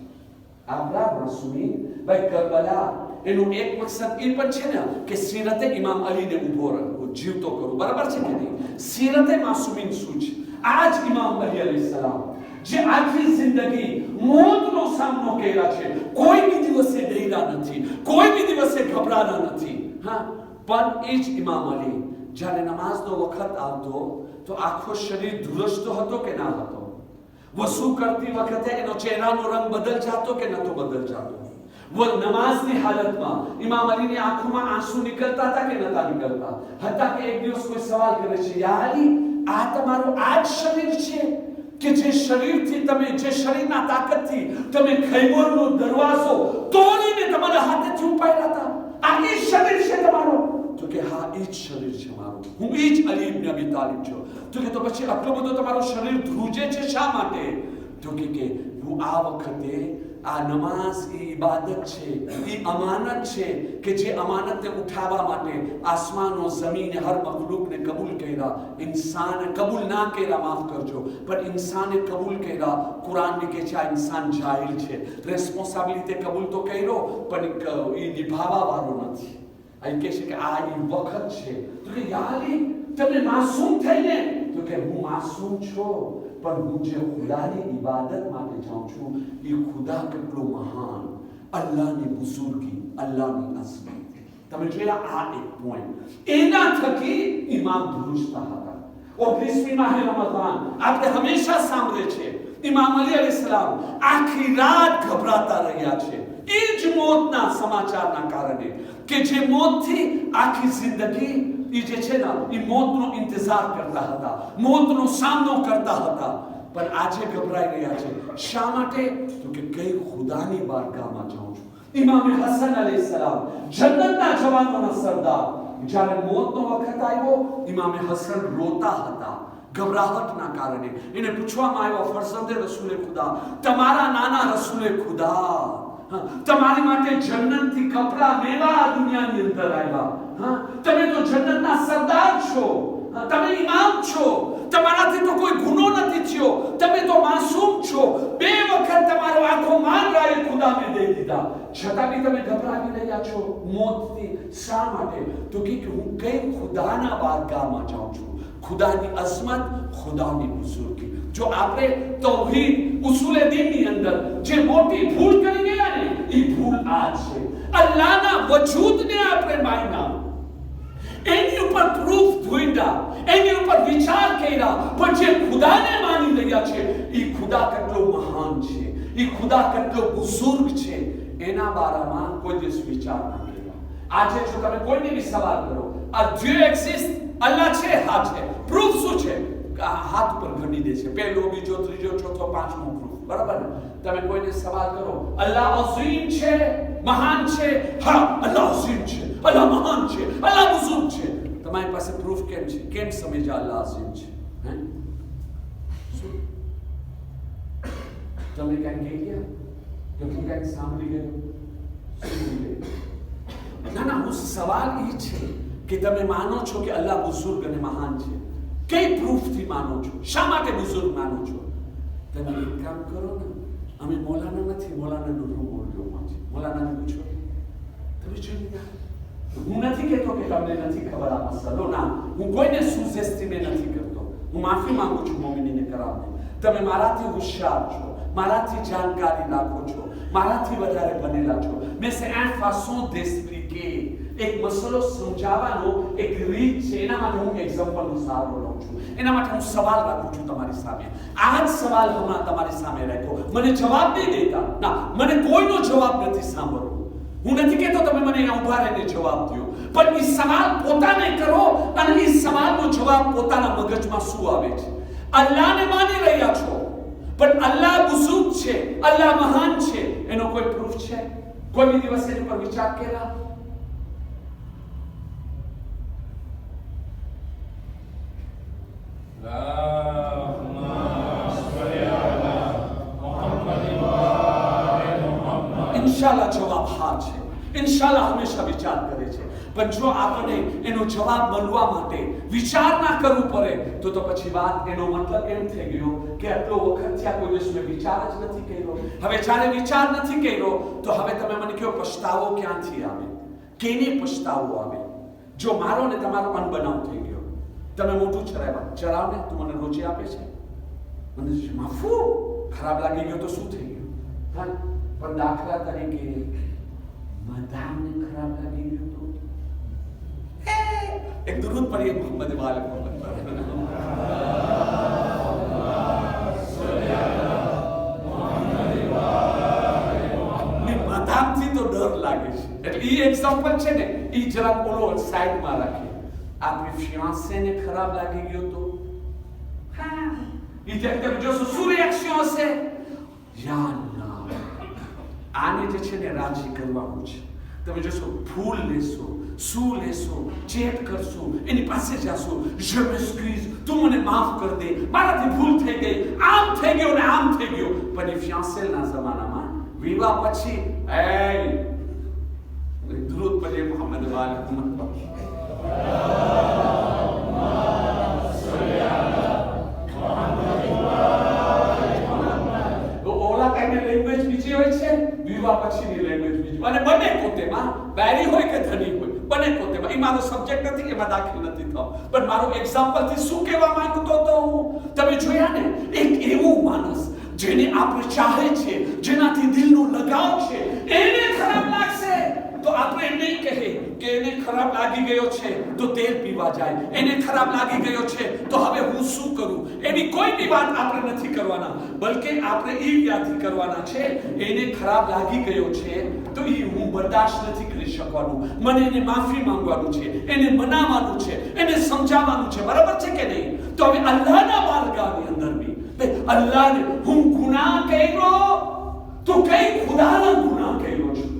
આપણા માસૂમીન ભાઈ કરબલા, એનું એક મકસદ એ પણ છે ને કે સીરતે ઇમામ અલીને ઊભો જીવતો કરું. બરાબર છે કે નહીં? સીરતે માસૂમીન શું છે? આજ ઇમામ અલી અલૈહિસ્સલામ જે આખી જિંદગી મોતનો સામનો કર્યા છે, કોઈ બી દિવસે ડર્યા નથી, કોઈ બી દિવસે ગભરાના નથી. હા, પણ એ જ ઇમામ અલી જ્યારે નમાઝનો વખત આવતો તો આખો શરીર ધુરસતો હતો કે ના હતો? વસુ કરતી વખતે એનો ચહેરાનો રંગ બદલ જાતો કે નતો બદલ જાતો? वो नमाजની હાલતમાં ઇમામ અલીની આંખોમાં આંસુ નીકળતા હતા કે નતા નીકળતા? હતા કે એક દિવસ કોઈ સવાલ કરે છે, યા અલી, આ તમારું આ જ શરીર છે કે જે શરીરથી તમે, જે શરીરના તાકાતથી તમે ખૈબરનો દરવાજો તોડીને તમારા હાથેથી ઉપાડ્યા હતા, આ એ શરીર છે તમારો? તો કે હા, એ જ શરીર છે મારું, હું એ જ અલી ઇબ્ન અબી તાલિબ છું. તો કે તો પછી આટલો બધો તમારું શરીર ધ્રુજે છે શા માટે? તો કે હું આ વખતે આ નમાઝ એ ઇબાદત છે, એ અમાનત છે કે જે અમાનતને ઉઠાવવા માટે આસમાનો જમીને હર મખલૂકને કબૂલ કર્યા. ઇન્સાને કબૂલ ના કર્યા, માફ કરજો, પણ ઇન્સાને કબૂલ કર્યા. કુરાન કે છે આ ઇન્સાન જાહિલ છે, રેસ્પોન્સિબિલિટી કબૂલ તો કર્યો પણ એ નિભાવવા વાળો નથી. આ કહે છે કે આ એ વખત છે. તો કે યાર તમે માસૂમ થઈને, તો કે હું માસૂમ છું પણ હું જે ખુદાની ઇબાદત માટે જાઉં છું એ ખુદા કેટલો મહાન, અલ્લાહની બુઝુર્ગી, અલ્લાહની અઝમત. તમે જોયા આ એક પોઈન્ટ, એના થકી ઇમામ દુરુસ્તા હતા. 19મી માહે રમઝાન આપણે હંમેશા સાંભળે છે ઇમામ અલી અલૈહિસ્સલામ આખી રાત ગભરાતા રહ્યા છે એ જ મોતના સમાચારના કારણે, કે જે મોતથી આખી જિંદગી એ જે છે ને એ મોતનો ઇંતજાર કરતા હતા, મોતનો સામનો કરતા હતા, પણ આજે ગભરાઈ રહ્યા છે. શા માટે? તો કે કઈ ખુદાની બારગાહમાં જાઉં છું. ઇમામ હસન અલૈહિસ્સલામ જન્નતના જવાનોના સરદાર, જ્યારે મોતનો વખત આવ્યો ઇમામ હસન રોતા હતા ગભરાહટના કારણે. એને પૂછવામાં આવ્યો, ફરઝંદે રસૂલે ખુદા, તમારા નાના રસૂલે ખુદા, તમારી માટે જન્નતથી કપડા મેવા આ દુનિયાની અંદર આવ્યા, તમે તો જન્નતના સરદાર છો, તમે ઇમામ છો, તમારાથી તો કોઈ ગુનો નથી થયો, તમે તો માસૂમ છો, 2 વખત તમારો આખો માન રાય ખુદા મેં દે દીધા, છતાં બી તમે ગભરાવી રહ્યા છો મોતથી. શા માટે? તો કે હું કઈ ખુદાના બારગાહમાં જાઉં છું, ખુદાની અઝમત, ખુદાની બુઝુર્ગી. જો આપણે તૌહીદ ઉસૂલે દીનની અંદર જે મોટી ભૂલ કરી ગયા ને, એ ભૂલ આ છે. અલ્લાહના વજૂદને આપણે માન્યા, એની ઉપર પ્રૂફ ઢૂંઢ્યા, એની ઉપર વિચાર કર્યા, પણ જે ખુદાને માની રહ્યા છે એ ખુદા કેટલો મહાન છે, એ ખુદા કેટલો બુઝુર્ગ છે, એના બારામાં કોઈ દિવસ વિચાર ના કર્યા. આજે જો તમે કોઈને બી સવાલ કરો, આ Dieu existe, અલ્લાહ છે, હા છે, પ્રૂફ શું છે? હાથ પર ગણી દે છે, પહેલો, બીજો, ત્રીજો, ચોથો, પાંચમો પ્રૂફ. બરાબર ને? તમે કોઈને સવાલ કરો, અલ્લાહ અઝીમ છે, મહાન છે, હા અલ્લાહ અઝીમ છે, અલ્લાહ મહાન છે, અલ્લાહ બુઝુર્ગ છે. તમારી પાસે પ્રૂફ કેમ છે? કેમ સમજ્યા અલ્લાહ અઝીમ છે? હે તમે ક્યાં કહી ગયા કે હું ક્યાંક સાંભળી ગયો? ના, હું સવાલ એ છે કે તમે માનો છો કે અલ્લાહ બુઝુર્ગ અને મહાન છે, કઈ પ્રૂફથી માનો છો? શા માટે બુઝુર્ગ માનો છો? તમે એક કામ કરો ને, અમે મૌલાના નથી, મૌલાનાનો રૂમ ઓડિયોમાં છે, મૌલાનાને પૂછો. તમે જોઈ લીધા? હું નથી કહેતો કે તમને નથી ખબર આ મસલો, ના, હું કોઈને સુઝેસ્ટિમે નથી કરતો. હું માફી માંગુ છું મોમિનીને કરામને. તમે મારાથી હોશિયાર છો, મારાથી જાણકારી રાખો છો, મારાથી વધારે ભણેલા છો. મેં c'est une façon d'expliquer, એક મસલો સમજાવવાનો એક રીત છે. એના માટે હું એક્ઝામ્પલનો સહારો લઉં છું, એના માટે હું સવાલ રાખું છું તમારી સામે. આ જ સવાલ હમણાં તમારી સામે રાખ્યો, મને જવાબ નહીં દેતા, ના, મને કોઈનો જવાબ નથી સાંભળવો. હું નથી કહેતો તમે મને અહીંયા ઉભા રહીને જવાબ દો, પણ એ સવાલ પોતાને કરો અને એ સવાલનો જવાબ પોતાના મગજમાં શું આવે છે. અલ્લાહને માની રહ્યા છો, પણ અલ્લાહ બુઝુર્ગ છે, અલ્લાહ મહાન છે, એનો કોઈ પ્રૂફ છે? કોઈ દિવસ એની પર વિચાર કર્યા? ઇન્શાલ્લાહ જવાબ હા છે. ઇન્શાલ્લાહ હંમેશા વિચાર કરે છે, પણ જો આપણે એનો જવાબ મળવા માટે વિચાર ના કરવું પડે તો પછી વાત, એનો મતલબ એમ થઈ ગયો કે આટલો વખત થયા કોઈ દિવસ મેં વિચાર જ નથી કર્યો. હવે જ્યારે વિચાર નથી કર્યો તો હવે તમે મને કહો પછતાવો ક્યાંથી આવે? કેને પછતાવો આવે? જો મારો ને તમારો અનબનાવ થઈ ગયો, તમે મોટું ચરાવ ને તું મને રોજી આપે છે, મને માફુ ખરાબ લાગી ગયો તો શું થઈ ગયું? હા, પણ દાખલા તરીકે મદામને ખરાબ લાગી ગયું તો એક દુરૂદ પढ़िए मोहम्मद वाले मोहम्मद મદામથી તો ડર લાગે છે. એટલે એ એક્ઝામ્પલ છે ને, એ જરા બોલો સાઈડમાં રાખીએ. આપણી ફિયાન્સેને ખરાબ લાગી ગયો તો હા, એ તમે જોશો શું રિએક્શન હશે? યા આને જે છે ને રાજી કરવાનું છે. તમે જોશો ફૂલ લેશો, શું લેશો, ચેટ કરશો, એની પાસે જાશો, je m'excuse, તું મને માફ કર દે, મારાથી ભૂલ થઈ ગઈ, આમ થઈ ગયો ને આમ થઈ ગયો. પણ એ ફિયાન્સેલના જમાનામાં વિવાહ પછી દરૂદ પઢે મોહમ્મદ વાલે લેંગ્વેજ બીજી હોય છે, વિવાહ પછીની લેંગ્વેજ બીજી, અને બને પોતેમાં બેરી હોય કે ધની હોય, બને પોતેમાં. એ મારો સબ્જેક્ટ નથી, એમાં દાખલ નથી થયો, પણ મારો એક્ઝામ્પલ થી શું કહેવા માંગતો હતો હું, તમે જોયા ને, એક એવું માણસ જેને આપણે ચાહે છે, જેનાથી દિલનો લગાવ છે, એને ખરાબ લાગશે તો આપણે એમ નહીં કહે કે એને ખરાબ લાગી ગયો છે તો તેલ પીવા જાય, એને ખરાબ લાગી ગયો છે તો હવે હું શું કરું, એની કોઈ બી વાત આપણે નથી કરવાના, બલકે આપણે એ યાદ કરવાના છે, એને ખરાબ લાગી ગયો છે તો એ હું બર્દાશ્ત નથી કરી શકવાનું, મને એને માફી માંગવાનું છે, એને મનાવવાનું છે, એને સમજાવવાનું છે, બરાબર છે કે નહીં? તો હવે અલ્લાહના બારગાહની અંદર બી અલ્લાહને હું ગુનાહ કર્યો તો કઈ ખુદાના ગુનાહ કર્યો છું,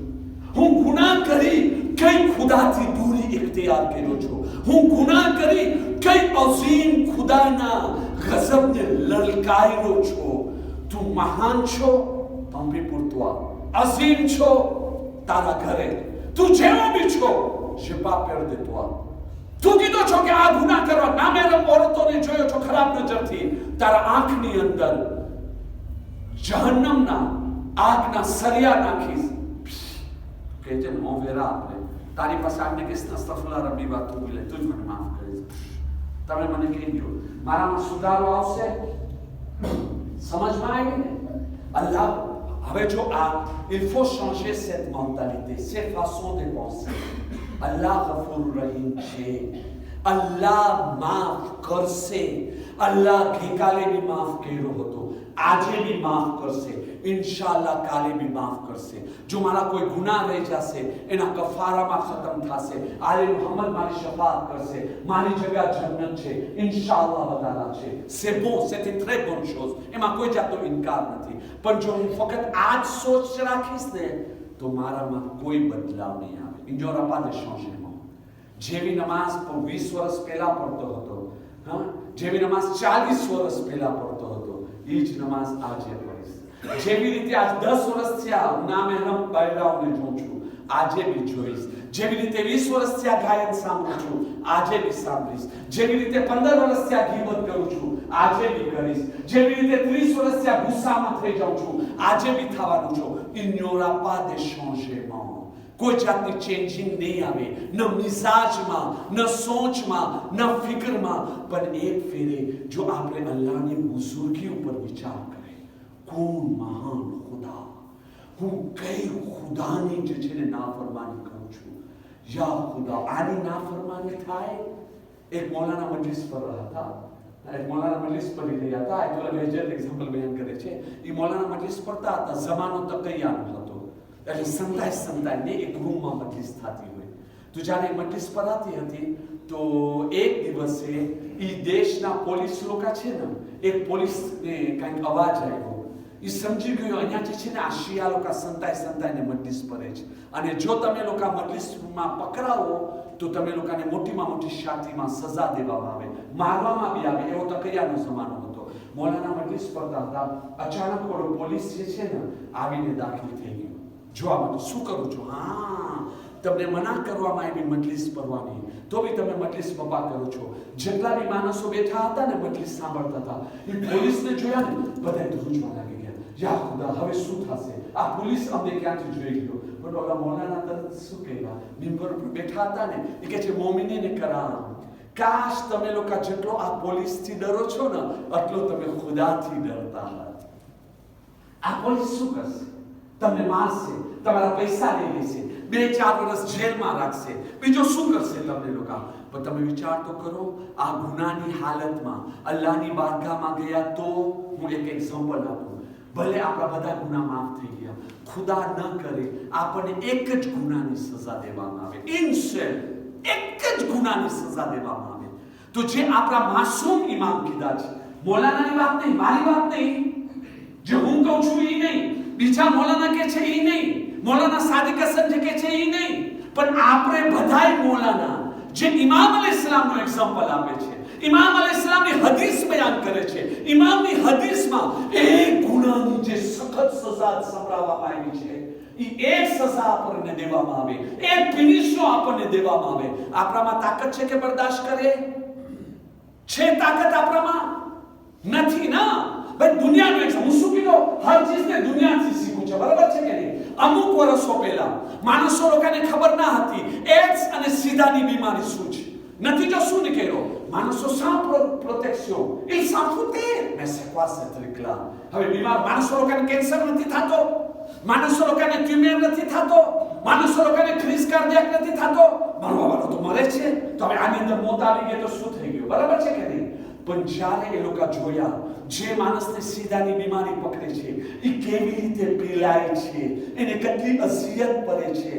હું ગુનાહ કરી કઈ ખુદાથી દૂરી ઇખ્તિયાર કર્યો છું, હું ગુનાહ કરી કઈ અઝીમ ખુદાના ગઝબને લલકાર્યો છો. તું મહાન છો, તંબી પૂરતવા અઝીમ છો, તારા ઘરે તું જેવો બી છો, શિપા પેર દેતવા. તું કીધો છો કે આ ગુનાહ કરવા, નામેરમ ઓરતોને જોયો છો ખરાબ નજરથી, તારા આંખની અંદર જહન્નમના આગના સરિયા નાખીશ. કહે છે નો વેરા આપણે તારી પાસે આવીને કે અસ્તગફુલ્લાહ રબ્બી વાત તું બોલે તું જ મને માફ કરીશ. તમે મને કહેજો મારામાં સુધારો આવશે, સમજમાં આવી ને? અલ્લાહ હવે જો il faut changer cette mentalité, ces façons de penser. અલ્લાહ ગફૂર રહીમ છે, અલ્લાહ માફ કરશે, અલ્લાહ ગઈકાલે બી માફ કર્યો હતો, આજે બી માફ કરશે, ઇન્શાઅલ્લાહ કાલે બી માફ કરશે. જો મારા કોઈ ગુનાહ રહી જશે એના કફારામાં ખતમ થશે, આલે મુહમ્મદ મારી શફાઅત કરશે, મારી જગ્યા જન્નત છે, ઇન્શાઅલ્લાહ બતાલા છે. c'est bon, c'est une très bonne chose, એમાં કોઈ જાતનો ઇનકાર નથી. પણ જો હું ફક્ત આ જ સોચ રાખીશ ને તો મારામાં કોઈ બદલાવ નહીં આવે. Il n'y aura pas de changement. જેવી નમાઝ 20 વર્ષ પહેલા પડતો હતો, હા, જેવી નમાઝ 40 વર્ષ પહેલા પડતો હતો, એ જ નમાઝ આજે પડીશ. જેવી રીતે આજ 10 વર્ષ થયા હું નામહેરમ બૈરાઓને જોઉં છું, આજે બી જોઈશ. જેવી રીતે 20 વર્ષ થયા ગાયન સાંભળું છું, આજે બી સાંભળીશ. જેવી રીતે 15 વર્ષ થયા ગીબત કરું છું, આજે બી કરીશ. જેવી રીતે 30 વર્ષ થયા ગુસ્સામાં થઈ જાઉં છું, આજે બી થવાનું છું. Il n'y aura pas de changement. કોઈ જાતની ચેન્જિંગ નહીં આવે, ન મિજાજમાં, ન સોચમાં, ન ફિકરમાં. પણ એક ફેરે જો આપણે અલ્લાહની બુઝુર્ગી ઉપર વિચાર કરીએ, કોણ મહાન ખુદા, હું કઈ ખુદાની જે છે ને નાફરમાની કરું છું, યા ખુદા આની નાફરમાની થાય. એક મૌલાના મજલિસ પર હતા, એક મૌલાના મજલિસ પર રહ્યા હતા, એક બેજર એક્ઝામ્પલ બયાન કરે છે. એ મૌલાના મજલિસ પડતા હતા, જમાનો તકૈયાનો હતો, એટલે સંતાઈ એક રૂમમાં મજલિસ થતી હોય. તો જ્યારે મજલિસ પરાતી હતી તો એક દિવસે એ દેશના પોલીસ લોકો છે ને, એક પોલીસને કંઈક અવાજ આવ્યો, એ સમજી ગયો અહીંયા જે છે ને આ શિયા લોકો સંતાઈને મજલિસ પરે છે, અને જો તમે લોકો મજલિસમાં પકડાવો તો તમે લોકોને મોટીમાં મોટી શાતીમાં સજા દેવામાં આવે, મારવામાં બી આવે. એવો તકૈયાનો જમાનો હતો. મૌલાના મજલિસ પડતા હતા, અચાનક ઓલો પોલીસ જે છે ને આવીને દાખલ થઈ ગયો. જોવા માટે શું કરું છું? હા, તમને મના કરવામાં આવી મજલિસ પડવાની, તો બી તમે મજલિસ પપ્પા કરો છો. જેટલા બી માણસો બેઠા હતા ને મજલિસ સાંભળતા હતા, એ પોલીસને જોયા ને બધા ધ્રુજવા લાગી ગયા. યા ખુદા હવે શું થશે, આ પોલીસ અમને ક્યાંથી જોઈ ગયો. પણ ઓલા મૌલાના તરત શું કહેવા, મિંબર પર બેઠા હતા ને, એ કહે છે મોમિનીને કરામ, કાશ તમે લોકો જેટલો આ પોલીસથી ડરો છો ને એટલો તમે ખુદાથી ડરતા હતા. આ પોલીસ શું કરશે? તમને મારશે, તમારા પૈસા લઈ લેશે, 2-4 વર્ષ જેલમાં રાખશે, બીજો શું કરશે તમને લોકો? પણ તમે વિચાર તો કરો, આ ગુનાની હાલતમાં અલ્લાહની બારગાહમાં ગયા તો. હું એક એક્ઝામ્પલ આપું, ભલે આપણા બધા ગુના માફ થઈ ગયા, ખુદા ન કરે આપણને એક જ ગુનાની સજા દેવામાં આવે, ઇન્સેલ એક જ ગુનાની સજા દેવામાં આવે, તો જે આપણા માસૂમ ઇમામ કીધા છે, મૌલાનાની વાત નહીં, મારી વાત નહીં, જે હું કહું છું એ નહીં, બીજા મૌલાના કે છે એ નહીં, મૌલાના સાદિક હસન જે કે છે એ નહીં, પણ આપણે બધાય મૌલાના જે ઇમામ અલૈહિસ્સલામનો એક્ઝામ્પલ આપે છે, ઇમામ અલૈહિસ્સલામની હદીસ બયાન કરે છે. ઇમામની હદીસમાં એક ગુનાની જે સખત સજા સંભળાવવામાં આવી છે, એ એક સજા આપણને દેવામાં આવે, એક ફિનિશો આપણને દેવામાં આવે. આપણામાં તાકાત છે કે બરદાશ્ત કરે? છે તાકાત આપણામાં? નથી ના ભાઈ. દુનિયાનો એક હું શું કીધું, હર ચીજને દુનિયાથી શીખું છે, બરાબર છે કે નહીં? અમુક વર્ષો પહેલા માણસો લોકોને ખબર ના હતી એડ્સ અને સીધાની બીમારી શું છે. નતીજો શું નીકળ્યો? માણસો sans protection, ils s'en foutaient. mais c'est quoi cette truc là? હવે બીમાર માણસો લોકોને કેન્સર નથી થતો, માણસો લોકોને ટ્યુમર નથી થતો, માણસો લોકોને ક્રિસ કાર્ડિયાક નથી થતો. મરવા વાળો તો મરે છે. તો હવે આની અંદર મોત આવી ગઈ તો શું થઈ ગયું? બરાબર છે કે નહીં? પણ જ્યારે એ લોકો જોયા જે માણસને સીધાની બીમારી પકડે છે એ કેવી રીતે પીલાય છે, એને કેટલી અસિયત પડે છે,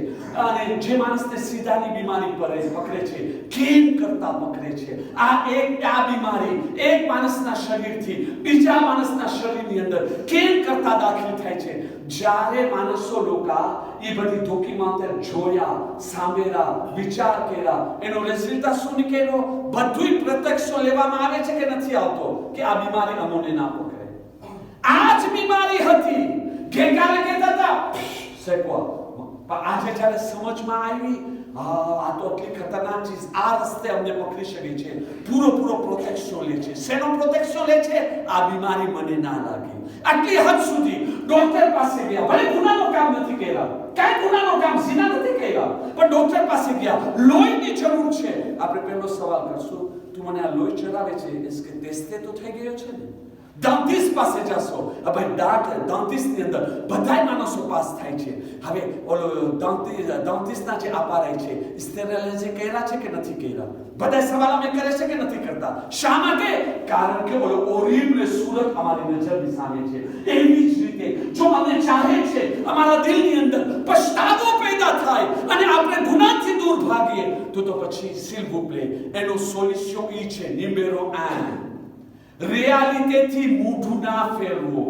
અને જે માણસને સીધાની બીમારી પકડે છે કેમ કરતા પકડે છે. આ બીમારી એક માણસના શરીરથી બીજા માણસના શરીરની અંદર કેમ કરતા દાખલ થાય છે. જ્યારે માણસો લોકો એ બધી ડોક્યુમેન્ટ જોયા, સાંભળ્યા, વિચાર કર્યા, એનો રિઝલ્ટ શું નીકળ્યો? બધું પ્રત્યક્ષો લેવામાં આવે છે કે નથી આવતો કે આ બીમારી અમોને ના પકડે. આ જ બીમારી હતી. ગઈકાલે કહેતા હતા સેકવા, પણ આજે જ્યારે સમજમાં આવી આ તો એટલી ખતરનાક ચીજ આ રસ્તે અમને પકડી શકે છે. પૂરો પ્રોટેક્શન લે છે. શેનો પ્રોટેક્શન લે છે? આ બીમારી મને ના લાગે. આટલી હદ સુધી ડોક્ટર પાસે ગયા. ભલે ગુનાનો કામ નથી કર્યા, કાંઈ ગુનાનો કામ ઝિના નથી કર્યા, પણ ડોક્ટર પાસે ગયા. લોહીની જરૂર છે. આપણે પહેલો સવાલ કરશું, તું મને આ લોહી ચડાવે છે इसके ટેસ્ટ તો થઈ ગયો છે ને? દાંતિસ્ટ પાસે જશો, ભાઈ દાંતિસ્ટની અંદર બધાય માણસો પાસ થાય છે. હવે ઓલો દાંતિસ્ટના જે અપારાય છે સ્ટેરિલાઇઝ કર્યા છે કે નથી કર્યા? બધા સવાલ અમે કરે છે કે નથી કરતા? શા માટે? કારણ કે ઓલો ઓરિબલ સુરત અમારી નજરની સામે છે. એવી જ રીતે જો અમે ચાહે છે અમારા દિલની અંદર પછતાવો પેદા થાય અને આપણે ગુનાથી દૂર ભાગીએ તો પછી s'il vous plaît એનો સોલ્યુશન ઈ છે નંબર 1, રિયાલિટીથી મોઢું ના ફેરવો.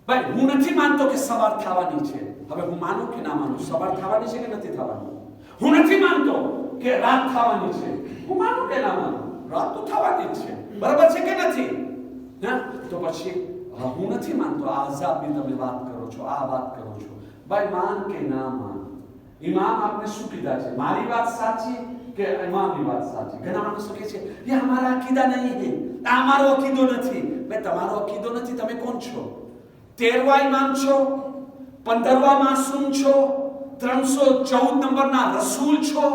ભાઈ હું નથી માનતો કે સવાર થવાની છે. હવે હું માનું કે ના માનું? સવાર થવાની છે કે નથી થવાની? હું નથી માનતો કે રાત થવાની છે. હું માનું કે ના માનું? રાત તો થવાની જ છે. બરાબર છે કે નથી? હા, તો પછી હું નથી માનતો આ અઝાબની તમે વાત કરો છો, આ વાત કરો છો. ભાઈ માન કે ના માન, ઇમામ આપને શું કીધા છે? મારી વાત સાચી કે ઇમામની વાત સાચી? ઘણા માણસો કહે છે ये हमारा अकीदा नहीं है, આ અમારો અકીદો નથી. બે તમારો અકીદો નથી, તમે કોણ છો? 13વા ઇમામ છો, 15વા માસૂમ છો, 314 નંબરના રસૂલ છો?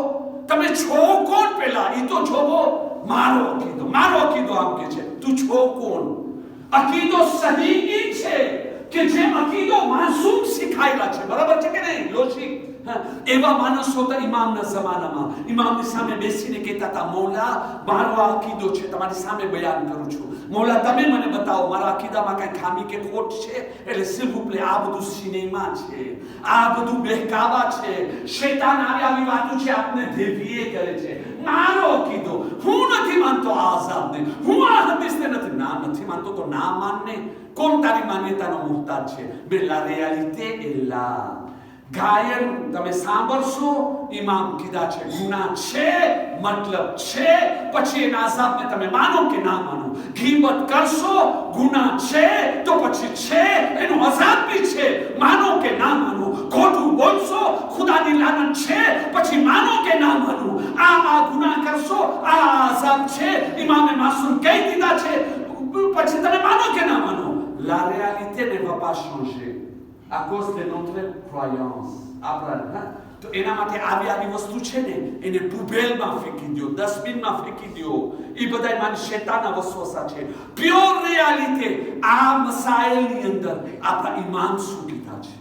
તમે છો કોણ? પેલા એ તો જોવો. મારો અકીદો આમ કે છે. તું છો કોણ? અકીદો સહી ઈ છે કે જે અકીદો માસૂમ શીખાયેલા છે. બરાબર છે કે નહીં? લોજિક. એવા માણસો હતા ઇમામના જમાનામાં. ઇમામની સામે બેસીને કહેતા હતા મૌલા મારો અકીદો છે, તમારી સામે બયાન કરું છું. મૌલા તમે મને બતાવો મારા અકીદામાં કઈ ખામી કે ખોટ છે? એટલે s'il vous plaît આ બધું સિનેમા છે, આ બધું બહેકાવા છે. શૈતાન આવી વાતો છે આપને દેવીએ કરે છે. મારો અકીદો હું નથી માનતો આ અઝાબને, હું આ હદીસને નથી માનતો. તો ના માનને. કોણ તારી માન્યતાનો મુહતાજ છે? બે la réalité est là. ગાયન તમે સાંભળશો, ઇમામ કીધા છે ગુનાહ છે મતલબ છે, પછી એના અઝાબને તમે માનો કે ના માનો. ગીબત કરશો, ગુનાહ છે તો પછી છે, એનો અઝાબ બી છે, માનો કે ના માનો. ખોટું બોલશો, ખુદાની લાનત છે, પછી માનો કે ના માનો. આ ગુનાહ કરશો, આ અઝાબ છે, ઇમામે માસૂમ કહી દીધા છે, પછી તમે માનો કે ના માનો. La réalité ne va pas changer à cause de notre croyance. તો એના માટે આવી વસ્તુ છે ને એને પુબેલમાં ફેંકી દો, ડસ્ટબિનમાં ફેંકી દો. એ બધા મારી શૈતાનના વસવસા છે. પ્યોર રિયાલિટી આ મસાઇલની અંદર આપણા ઇમામ શું કીધા છે,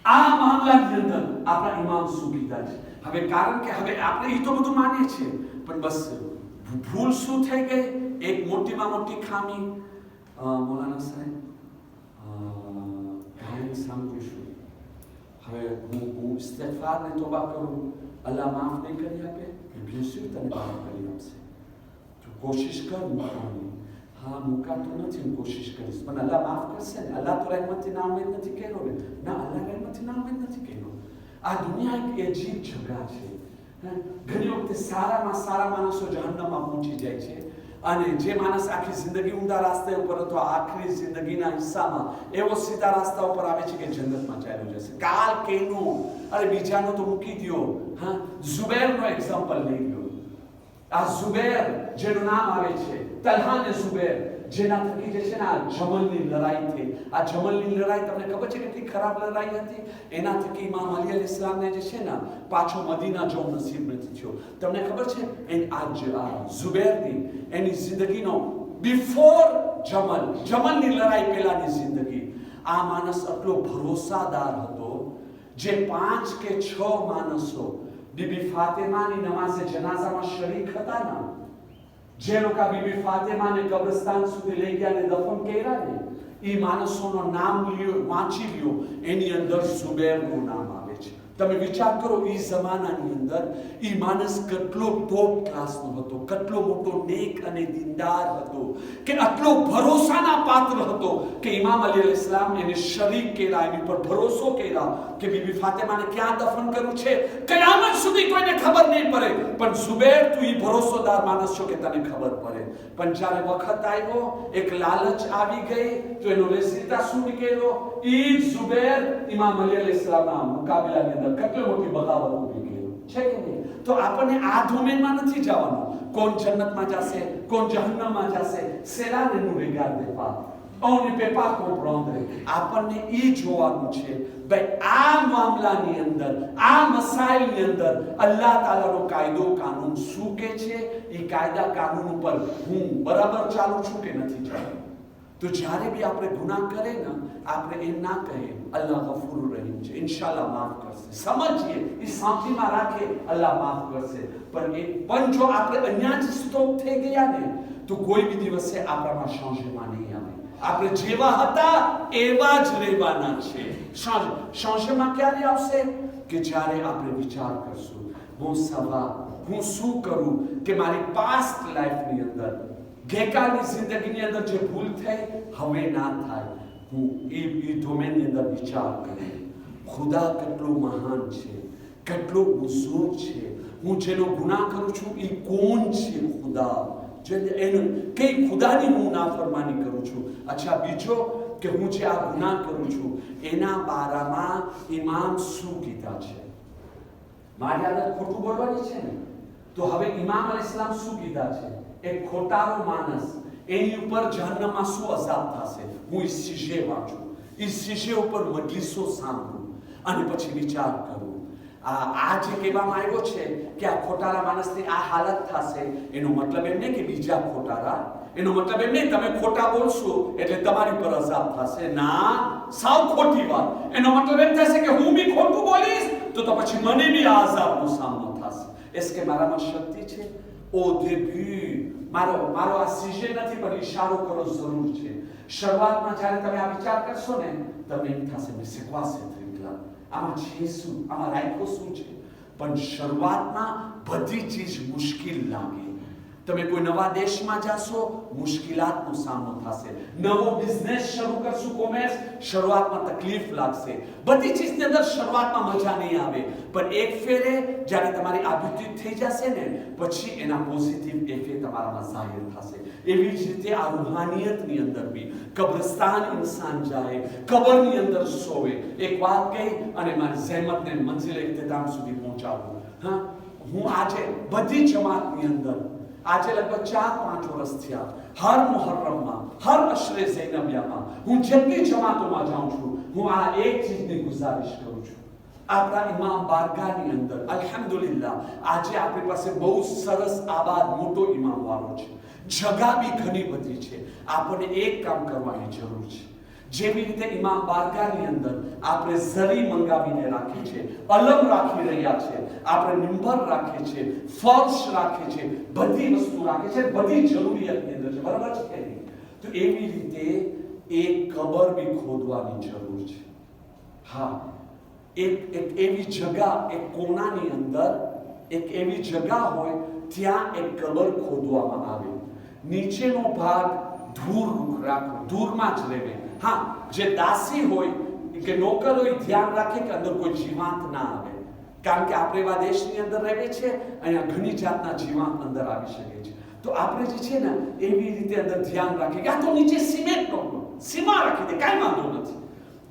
આ મામલાની અંદર આપણા ઇમામ શું કીધા છે. હવે કારણ કે હવે આપણે એ તો બધું માનીએ છીએ, પણ બસ ભૂલ શું થઈ ગઈ? એક મોટીમાં મોટી ખામી. મૌલાના સાહેબ સાંભળીશું. હવે હું ઇસ્તિગફાર ને તોબા કરું, અલ્લાહ માફ નહીં કરી આપે? bien sûr તને માફ કરી આપશે. તું કોશિશ કર મૂકવાની. હા મૂકાતો નથી, હું કોશિશ કરીશ, પણ અલ્લાહ માફ કરશે ને. અલ્લાહ તો રહેમતથી ના ઉમેદ નથી કર્યો ને. ના, અલ્લાહ રહેમતથી ના ઉમેદ નથી કર્યો. આ દુનિયા એક અજીબ જગા છે. ઘણી વખતે સારામાં સારા માણસો જહન્નમમાં પહોંચી જાય છે અને જે માણસ આખી જિંદગી ઊંધા રસ્તે ઉપર અથવા આખરી જિંદગીના હિસ્સામાં એવો સીધા રસ્તા ઉપર આવે છે કે જન્નતમાં ચાલ્યો જશે. કાલ કેનું અરે બીજાનો તો મૂકી દો. હા, ઝુબૈરનો એક્ઝામ્પલ લઈ લો. આ ઝુબૈર જેનું નામ આવે છે તલ્હાને ઝુબૈર, જેના થકી જે છે ને આ જમલની લડાઈ થઈ. આ જમલની લડાઈ તમને ખબર છે કેટલી ખરાબ લડાઈ હતી? એના થકી ઇમામ અલી અલ ઇસ્લામને જે છે ને પાછો મદીના જવું નસીબ નથી થયો. તમને ખબર છે આ ઝુબૈરની એની જિંદગીનો બિફોર જમલની લડાઈ પહેલાની જિંદગી, આ માણસ આટલો ભરોસાદાર હતો જે 5 કે 6 માણસો બીબી ફાતિમાની નમાઝે જનાઝામાં શરીક હતા ને, જે લોકો બીબી ફાતિમાને કબ્રસ્તાન સુધી લઈ ગયા ને દફન કર્યા ને, એ માણસોનો નામ વાંચી લ્યો, એની અંદર ઝુબૈરનું નામ આવે છે. તમે વિચાર કરો એ જમાનાની અંદર એ માણસ કેટલો ટોપ ક્લાસનો હતો, કેટલો મોટો નેક અને દીનદાર હતો, કે આટલો ભરોસાના પાત્ર હતો કે ઇમામ અલી અલ ઇસ્લામ એને શરીક કર્યા, એની પર ભરોસો કર્યા કે બીબી ફાતિમાને ક્યાં દફન કરવું છે કયામત સુધી કોઈને ખબર નહીં પડે, પણ ઝુબૈર તું એ ભરોસોદાર માણસ છો કે તને ખબર પડે. પણ જ્યારે વખત આવ્યો, એક લાલચ આવી ગઈ, તો એનો રેસીતા શું નીકળ્યો? ઈ ઝુબૈર ઇમામ અલી અલ ઇસ્લામના મુકાબલાની અંદર કેટલી મોટી બગાવત ઊભી ગયો છે કે નહીં? તો આપણને આ ડોમેનમાં નથી જવાનું. કોણ જન્નતમાં જશે, કોણ જહન્નમમાં જશે, સેલા ને nous regarde pas, on ne peut pas comprendre. આપણને ઈ જોવાનું છે ભાઈ આ મામલાની અંદર, આ મસાઈલની અંદર અલ્લાહ તાલાનો કાયદો કાનૂન શું કહે છે, એ કાયદા કાનૂન ઉપર હું બરાબર ચાલું છું કે નથી ચાલું. તો જ્યારે બી આપણે ગુનાહ કરે ને, આપણે એમ ના કહીએ અલ્લાહ ગફૂર રહીમ છે, ઇન્શાલ્લાહ માફ કરશે. સમજીએ, એ સાંભળીમાં રાખે અલ્લાહ માફ કરશે. પણ જો આપણે અહીંયા જ સ્ટોપ થઈ ગયા ને, તો કોઈ બી દિવસે આપણામાં સંશયમાં નહીં આવે. આપણે જેવા હતા એવા જ રહેવાના છે. સંશયમાં ક્યારે આવશે? કે જ્યારે આપણે વિચાર કરશું હું શું કરું કે મારી પાસ્ટ લાઈફની અંદર, ગઈકાલની જિંદગીની અંદર જે ભૂલ થઈ હવે ના થાય. હું એ ડોમેનની અંદર વિચાર કરું ખુદા કેટલો મહાન છે, કેટલો બુઝુર્ગ છે, હું જેનો ગુનાહ કરું છું એ કોણ છે ખુદા, એનું કઈ ખુદાની હું નાફરમાની કરું છું. અચ્છા, બીજો કે હું જે આ ગુનાહ કરું છું એના બારામાં ઇમામ શું કીધા છે? મારી આદત ખોટું બોલવાની છે ને, તો હવે ઇમામ અલ ઇસ્લામ શું કીધા છે? એક ખોટારો માણસ એની ઉપર જહન્નમમાં શું અઝાબ થશે? હું એ શીશે વાંચું, એ શીશે ઉપર મજલિસો સાંભળું અને પછી વિચાર કરું. આ જે કહેવામાં આવ્યો છે કે આ ખોટારા માણસની આ હાલત થશે, એનો મતલબ એમ નહીં કે બીજા ખોટારા, એનો મતલબ એમ નહીં તમે ખોટા બોલશો એટલે તમારી પર અઝાબ થશે. ના, સાવ ખોટી વાત. એનો મતલબ એમ થશે કે હું બી ખોટું બોલીશ તો પછી મને બી આ અઝાબનો સામનો થશે. એસ કે મારામાં શક્તિ છે. ઓ ડેબ્યુ મારો આ શીશે નથી, પણ ઈશારો કરો જરૂર છે. શરૂઆતમાં જ્યારે તમે આ વિચાર કરશો ને, તમને એમ થશે મેં શીખવાશે થયેલા આમાં છે શું, આમાં રાખ્યો શું છે. પણ શરૂઆતમાં બધી ચીજ મુશ્કેલ લાગે. તમે કોઈ નવા દેશમાં જાશો, મુશ્કેલાતનો સામનો થશે. નવો બિઝનેસ શરૂ કરશું, કોમર્સ, શરૂઆતમાં તકલીફ લાગશે. બધી ચીજની અંદર શરૂઆતમાં મજા નહીં આવે, પણ એક ફેરે જ્યારે તમારી આદત થઈ જશે ને, પછી એના પોઝિટિવ ઇફેક્ટ તમારામાં જાહેર થશે. એવી જ રીતે આ રૂહાનિયતની અંદર બી કબ્રસ્તાન ઇન્સાન જાય, કબરની અંદર સોવે. એક વાત કહી અને મારી જહેમતને મંઝિલે ઇખ્તિતામ સુધી પહોંચાડું. હા, હું આજે બધી જમાતની અંદર આજે લગભગ 4-5 વર્ષ થયા, હર મુહર્રમમાં, હર અશરે ઝૈનબિયામાં હું જેટલી જમાતોમાં જાઉં છું, હું આ એક ચીજની ગુજારિશ કરું છું. આપણા ઇમામ બારગાહની અંદર અલ્હમ્દુલિલ્લાહ આજે આપણી પાસે બહુ સરસ આબાદ મોટો ઇમામ વાળો છે, જગા બી ઘણી બધી છે. આપણને એક કામ કરવાની જરૂર છે. જેવી રીતે ઇમામ બારગાહની અંદર આપણે ઝરી મંગાવીને રાખી છે, અલમ રાખી રહ્યા છે, આપણે મિંબર રાખે છે, ફર્શ રાખે છે, બધી વસ્તુ રાખે છે, બધી જરૂરિયાતની અંદર છે, બરાબર છે કે નહીં? તો એવી રીતે એક કબર બી ખોદવાની જરૂર છે. હા, એક એવી જગા, એક કોનાની અંદર એક એવી જગા હોય ત્યાં એક કબર ખોદવામાં આવે. નીચેનો ભાગ ધૂર રાખો, ધૂરમાં જ રહેવે. હા, જે દાસી હોય કે નોકર હોય ધ્યાન રાખે કે અંદર કોઈ જીવાંત ના આવે. કારણ કે આપણે એવા દેશની અંદર રહે છે, અહીંયા ઘણી જાતના જીવાત અંદર આવી શકે છે. તો આપણે જે છે ને એવી રીતે અંદર ધ્યાન રાખીએ કે આ તો નીચે સિમેન્ટનો સીમા રાખી દે, કાંઈ વાંધો નથી.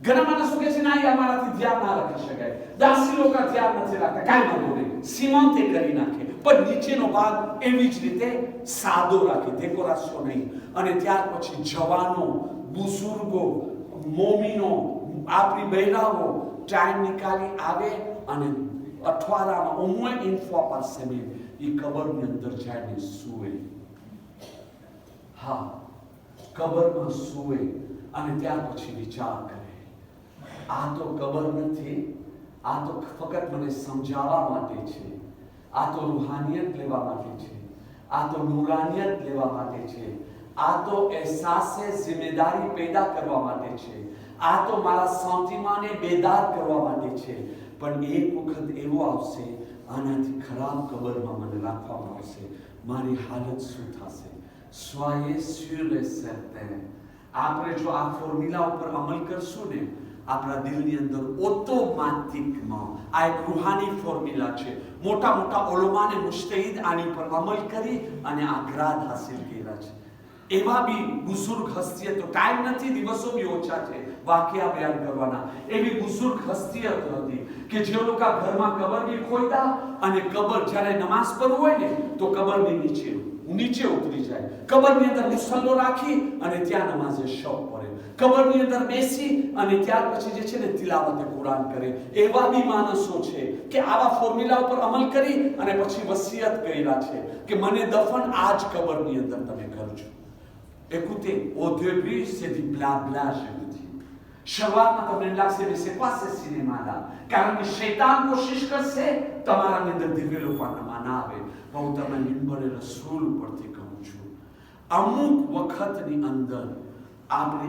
ઘણા માણસો કહે છે ના એ અમારાથી ધ્યાન ના રાખી શકાય, દાસી લોકો ધ્યાન નથી રાખતા, કાંઈ વાંધો નહીં, સીમાંતે કરી નાખે, પણ નીચેનો ભાગ એવી જ રીતે સાદો રાખે, ડેકોરેશન નહીં. અને ત્યાર પછી જવાનો, બુઝુર્ગો, મોમીનો, આપણી બહેરાઓ ટાઈમ નીકાળી આવે અને અઠવાડિયામાં au moins une fois par semaine એ કબરની અંદર જઈને સૂવે. હા, કબરમાં સૂવે અને ત્યાર પછી વિચાર કરે આ તો કબર નથી, આ તો ફક્ત મને સમજાવવા માટે છે, આ તો રૂહાનિયત લેવા માટે છે, આ તો નૂરાનિયત લેવા માટે છે, આ તો અહેસાસે જિમ્મેદારી પેદા કરવા માટે છે, આ તો મારા શાંતિમાને બેદાર કરવા માટે છે. પણ એક વખત એવો આવશે આનાથી ખરાબ કબરમાં મને રાખવામાં આવશે, મારી હાલત શું થશે? સોયez sûr et certain. આપણે જો આ ફોર્મ્યુલા ઉપર અમલ કરશું ને આપણા દિલની અંદર ઓટોમેટિકમાં આ એક રૂહાની ફોર્મ્યુલા છે. મોટા મોટા ઓલોમાને મુસ્તહિદ આની પર અમલ કરી અને આ ગ્રાદ હાસિલ કર્યા છે. એવા બી બુઝુર્ગ હસ્તીઓ, તો ટાઈમ નથી, દિવસો બી ઓછા છે વાક્યા બયાન કરવાના, એવી બુઝુર્ગ હસ્તીઓ હતી કે જે લોકો ઘરમાં કબર બી ખોદતા અને કબર જ્યારે નમાઝ પડવું હોય ને તો કબરની નીચે ઉતરી જાય, કબરની અંદર મુસલ્લો રાખી અને ત્યાં નમાઝે શૌક પડે, કબરની અંદર બેસી અને ત્યાર પછી જે છે ને તિલાવતે કુરાન કરે. એવા બી માણસો છે કે આવા ફોર્મ્યુલા ઉપર અમલ કરી અને પછી વસિયત કર્યા છે કે મને દફન આ જ કબરની અંદર તમે કરજો. Écoutez, au début c'est du blabla, je vous dis. શરૂઆતમાં તમને લાગશે કે c'est quoi ce cinéma là, કારણ કે શૈતાન કોશિશ કરશે તમારાની અંદર દિવ્ય લોકોના ના આવે. હું તમને મિંબરે રસૂલ ઉપરથી કહું છું, અમુક વખતની અંદર આપણે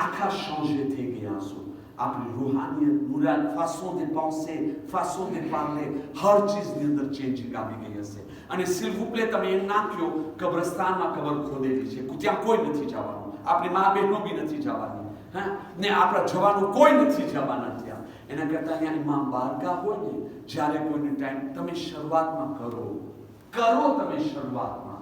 આખા changer થઈ ગયા છો. આપણી રૂહાનિયત, નૂરાન, façon de penser, façon de parler, હર ચીજની અંદર ચેન્જિંગ આવી ગઈ હશે. અને s'il vous plaît તમે એમ ના કહો કબ્રસ્તાનમાં કબર ખોદેલી છે, ત્યાં કોઈ નથી જવાનું, આપણી મા બહેનો બી નથી જવાની, હા, ને આપણા જવાનું કોઈ નથી જવાના ત્યાં. એના કરતા અહીંયા ઇમામ બારગાહ હોય ને જ્યારે કોઈને ટાઈમ તમે શરૂઆતમાં કરો તમે શરૂઆતમાં.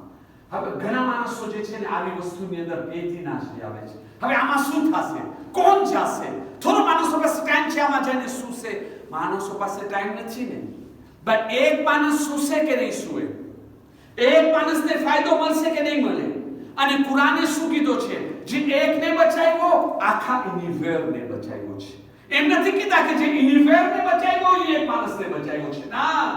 હવે ઘણા માણસો જે છે ને આવી વસ્તુની અંદર પેથી નાસી આવે છે. હવે આમાં શું થશે? કોણ જશે? થોડો માણસો પાસે ટાઈમ છે આમાં જઈને સૂશે, માણસો પાસે ટાઈમ નથી ને. બટ એક માણસ સૂશે કે નહીં સૂવે? એક માણસને ફાયદો મળશે કે નહીં મળે? અને કુરાને શું કીધું છે? જે એકને બચાવ્યો આખા યુનિવર્સને બચાવ્યો છે. એમ નથી કીધા કે જે યુનિવર્સને બચાવ્યો એ એક માણસને બચાવ્યો છે. ના,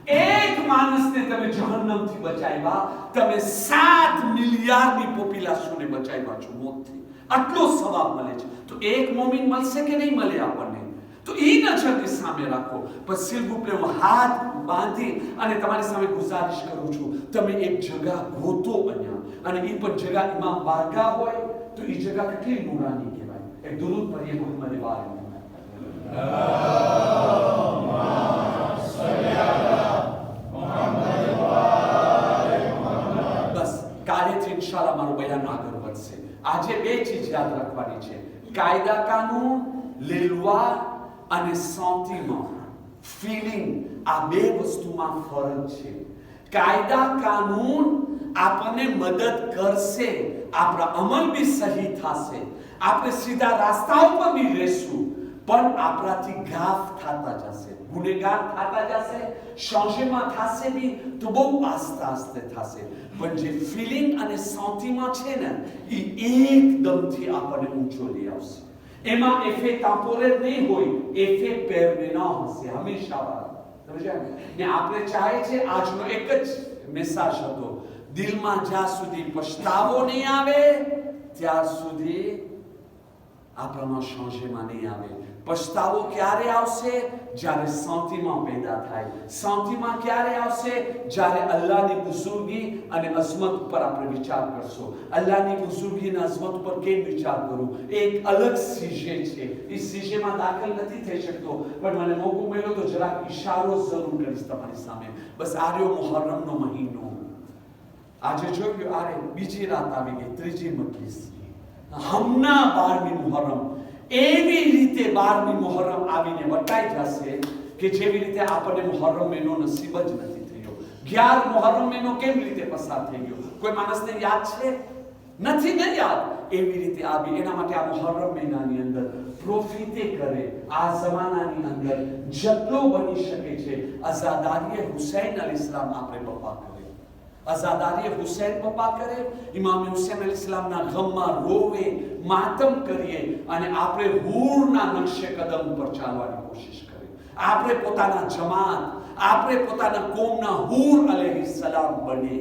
એક માણસને તમે જહન્નમથી બચાવ્યા, તમે 7 મિલિયર્ડની પોપ્યુલેશનને બચાવ્યા છો મોતથી. આટલો સવાબ મળે છે. તો એક મોમિન મળશે કે નહીં મળે આપણને? તો એ નજરની સામે રાખો. પણ s'il vous plaît હું હાથ બાંધી અને તમારી સામે ગુજારિશ કરું છું, તમે એક જગ્યા ગોતો અહીંયા, અને એ પણ જગ્યા ઇમામ બારગાહ હોય તો એ જગ્યા કેટલી નૂરાની કહેવાય. એક દુરૂદ પઢીએ મુહમ્મદ વાલે. બસ કાલેથી ઇન્શાઅલ્લાહ મારું બયાન આગળ વધશે. આજે બે ચીજ યાદ રાખવાની છે, કાયદા કાનૂન, લેલવા અને sentiment, feeling. આ બે વસ્તુમાં ફરક છે. કાયદા કાનૂન આપણને મદદ કરશે, આપણા અમલ બી સહી થશે, આપણે સીધા રાસ્તા ઉપર બી રહેશું, પણ આપણાથી ગાફ થતા જશે, ગુનેગાર થતા જશે, changement થશે બી તો બહુ આસ્તે આસ્તે થશે. પણ જે ફિલિંગ અને sentiment છે ને એ એકદમથી આપણને ઊંચો લઈ આવશે. એમાં એફે ટેમ્પોરર નહીં હોય, એફે પરમેનન્ટ હશે, હંમેશા વાળા. સમજ્યા ને? આપણે ચાહે છે આજનો એક જ મેસેજ હતો, દિલમાં જ્યાં સુધી પછતાવો નહીં આવે ત્યાર સુધી આપણામાં changement નહીં આવે. પછતાવો ક્યારે આવશે? જ્યારે શાંતિમાં પેદા થાય. શાંતિમાં ક્યારે આવશે? જ્યારે અલ્લાહની બુઝુર્ગી અને અઝમત ઉપર આપણે વિચાર કરશો. અલ્લાહની બુઝુર્ગી અને અઝમત ઉપર કેમ વિચાર કરું? એક અલગ સીજે છે, એ સીજેમાં દાખલ નથી થઈ શકતો, પણ મને મોકો મળ્યો તો જરાક ઈશારો જરૂર કરીશ તમારી સામે. બસ આ રહ્યો મુહર્રમનો મહિનો. આજે જોયું આરે બીજી રાત આવી ગઈ, ત્રીજી મકીસ, હમણાં 12મી મુહર્રમ. એવી રીતે 12મી મુહર્રમ આવીને વટાઈ જશે કે જેવી રીતે આપણને મુહર્રમ મહિનો નસીબ જ નથી થયો. 11 મુહર્રમ મહિનો કેવી રીતે પસાર થઈ ગયો? કોઈ માણસને યાદ છે? નથી ને યાદ. એવી રીતે આવી. એના માટે આ મુહર્રમ મહિનાની અંદર પ્રોફિતે કરે, આ જમાનાની અંદર જેટલું બની શકે છે અઝાદારીએ હુસૈન અલૈહિસ્સલામ આપણે બપા કરે. અઝાદારીએ હુસૈન બપા કરે, ઇમામ હુસૈન અલૈહિસ્સલામના ગમમાં રોવે, માતમ કરીએ અને આપણે હૂરના નકશે કદમ પર ચાલવાની કોશિશ કરીએ. આપણે પોતાના જમાત, આપણે પોતાના કોમના હૂર અલૈહિસ્સલામ બને.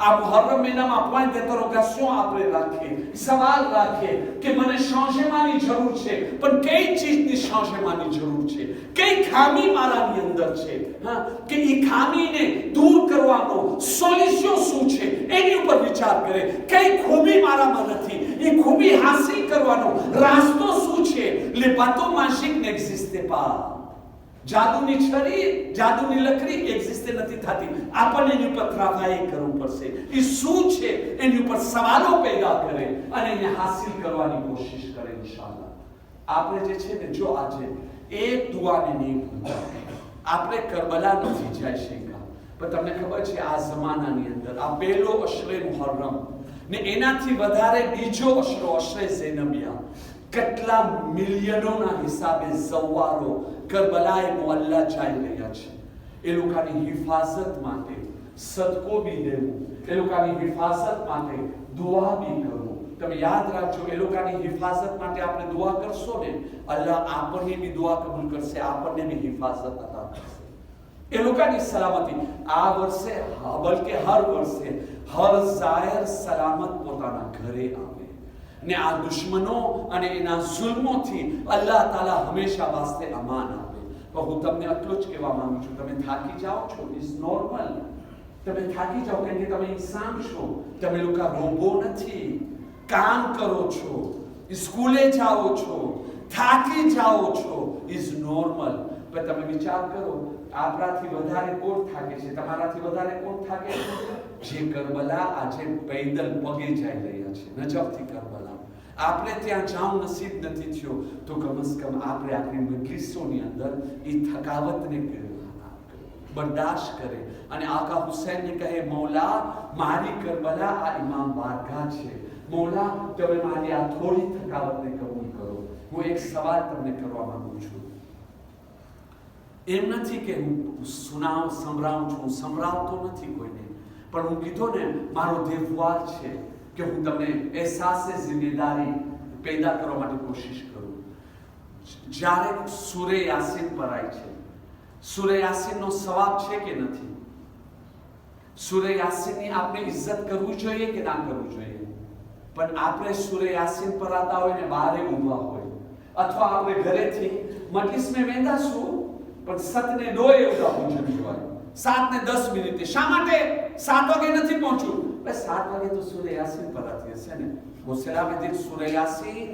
આ મુહર્રમ મહિનામાં પોઈન્ટ d'interrogation આપણે રાખીએ, સવાલ રાખીએ કે મને શાંશેમાની જરૂર છે, પણ કઈ ચીજની શાંશેમાની જરૂર છે, કઈ ખામી મારાની અંદર છે, હા, કે એ ખામીને દૂર કરવાનો સોલ્યુશન શું છે એની ઉપર વિચાર કરે. કઈ ખૂબી મારામાં નથી, એ ખૂબી હાંસલ કરવાનો રાસ્તો શું છે. les bateaux magiques n'existent pas. જાદુની છરી, જાદુની લકડી એક્ઝિસ્ટ નથી થતી. આપણને એની ઉપર ત્રાફાઈ કરવું પડશે. એ શું છે એની ઉપર સવાલો પેદા કરે અને એને હાસિલ કરવાની કોશિશ કરે. ઇન્શાઅલ્લાહ આપણે જે છે ને, જો આજે એક દુઆને નહીં ભૂલતા. આપણે કરબલા નથી જઈ શક્યા, પણ તમને ખબર છે આ જમાનાની અંદર આ પહેલો અશરે મુહર્રમ ને એનાથી વધારે બીજો અશરો અશરે ઝૈનબિયા, કેટલા મિલિયનોના હિસાબે ઝવારો કરબલાએ મુઅલ્લા જઈ રહ્યા છે. એ લોકોની હિફાજત માટે સદકો બી દેવું, એ લોકોની હિફાજત માટે દુઆ બી કરવું. તમે યાદ રાખજો, એ લોકોની હિફાજત માટે આપણે દુઆ કરશો ને, અલ્લાહ આપણને બી દુઆ કબૂલ કરશે, આપણને બી હિફાજત અતા કરશે. એ લોકોની સલામતી આ વર્ષે, બલકે હર વર્ષે હર ઝાયર સલામત પોતાના ઘરે આવે ને આ દુશ્મનો અને એના જુલ્મોથી અલ્લાહ તાલા હંમેશા વાસ્તે અમાન આપે. તો હું તમને એટલું જ કહેવા માંગુ છું, તમે થાકી જાઓ છો, ઇઝ નોર્મલ. તમે થાકી જાઓ કેમ કે તમે ઇન્સાન છો, તમે લોકો રોબો નથી. કામ કરો છો, સ્કૂલે જાઓ છો, થાકી જાઓ છો, ઇઝ નોર્મલ. પણ તમે વિચાર કરો, આપણાથી વધારે કોણ થાકે છે? તમારાથી વધારે કોણ થાકે છે? જે કરબલા આજે પૈદલ પગે જઈ રહ્યા છે, નજફથી કરબલા. આપણે ત્યાં જાઉં નસીબ નથી થયો તો કમસ કમ આપણે આપણી મજલિસોની અંદર એ થકાવતને બરદાશ્ત કરે અને આકા હુસૈનને કહે, મૌલા મારી કરબલા આ ઇમામ બારગાહ છે, મૌલા તમે મારી આ થોડી થકાવતને કબૂલ કરો. હું એક સવાલ તમને કરવા માંગુ છું. એમ નથી કે હું સંભળાવું છું, સંભળાવતો નથી કોઈને, પણ હું કીધો ને મારો દેવવાર છે કે હું તમને અહેસાસે જિમ્મેદારી પેદા કરવા માટે કોશિશ કરું. જ્યારે સૂરે યાસીન પરાય છે, સૂરે યાસીનનો સવાબ છે કે નથી? સૂરે યાસીનની આપણે ઇજ્જત કરવું જોઈએ કે ના કરવું જોઈએ? પણ આપણે સૂરે યાસીન પરાતા હોય ને બારે ઊભા હોય, અથવા આપણે ઘરેથી મજલિસમાં વેંદાશું પણ 7 ને 2 એવું પહોંચવું હોય, 7 ને 10 મિનિટે. શા માટે 7 વાગે નથી પહોંચવું? બસ 7 વાગે તો સૂરે યાસીન પરાતી હશે ને. મુસલા में दिन सूरह यासीन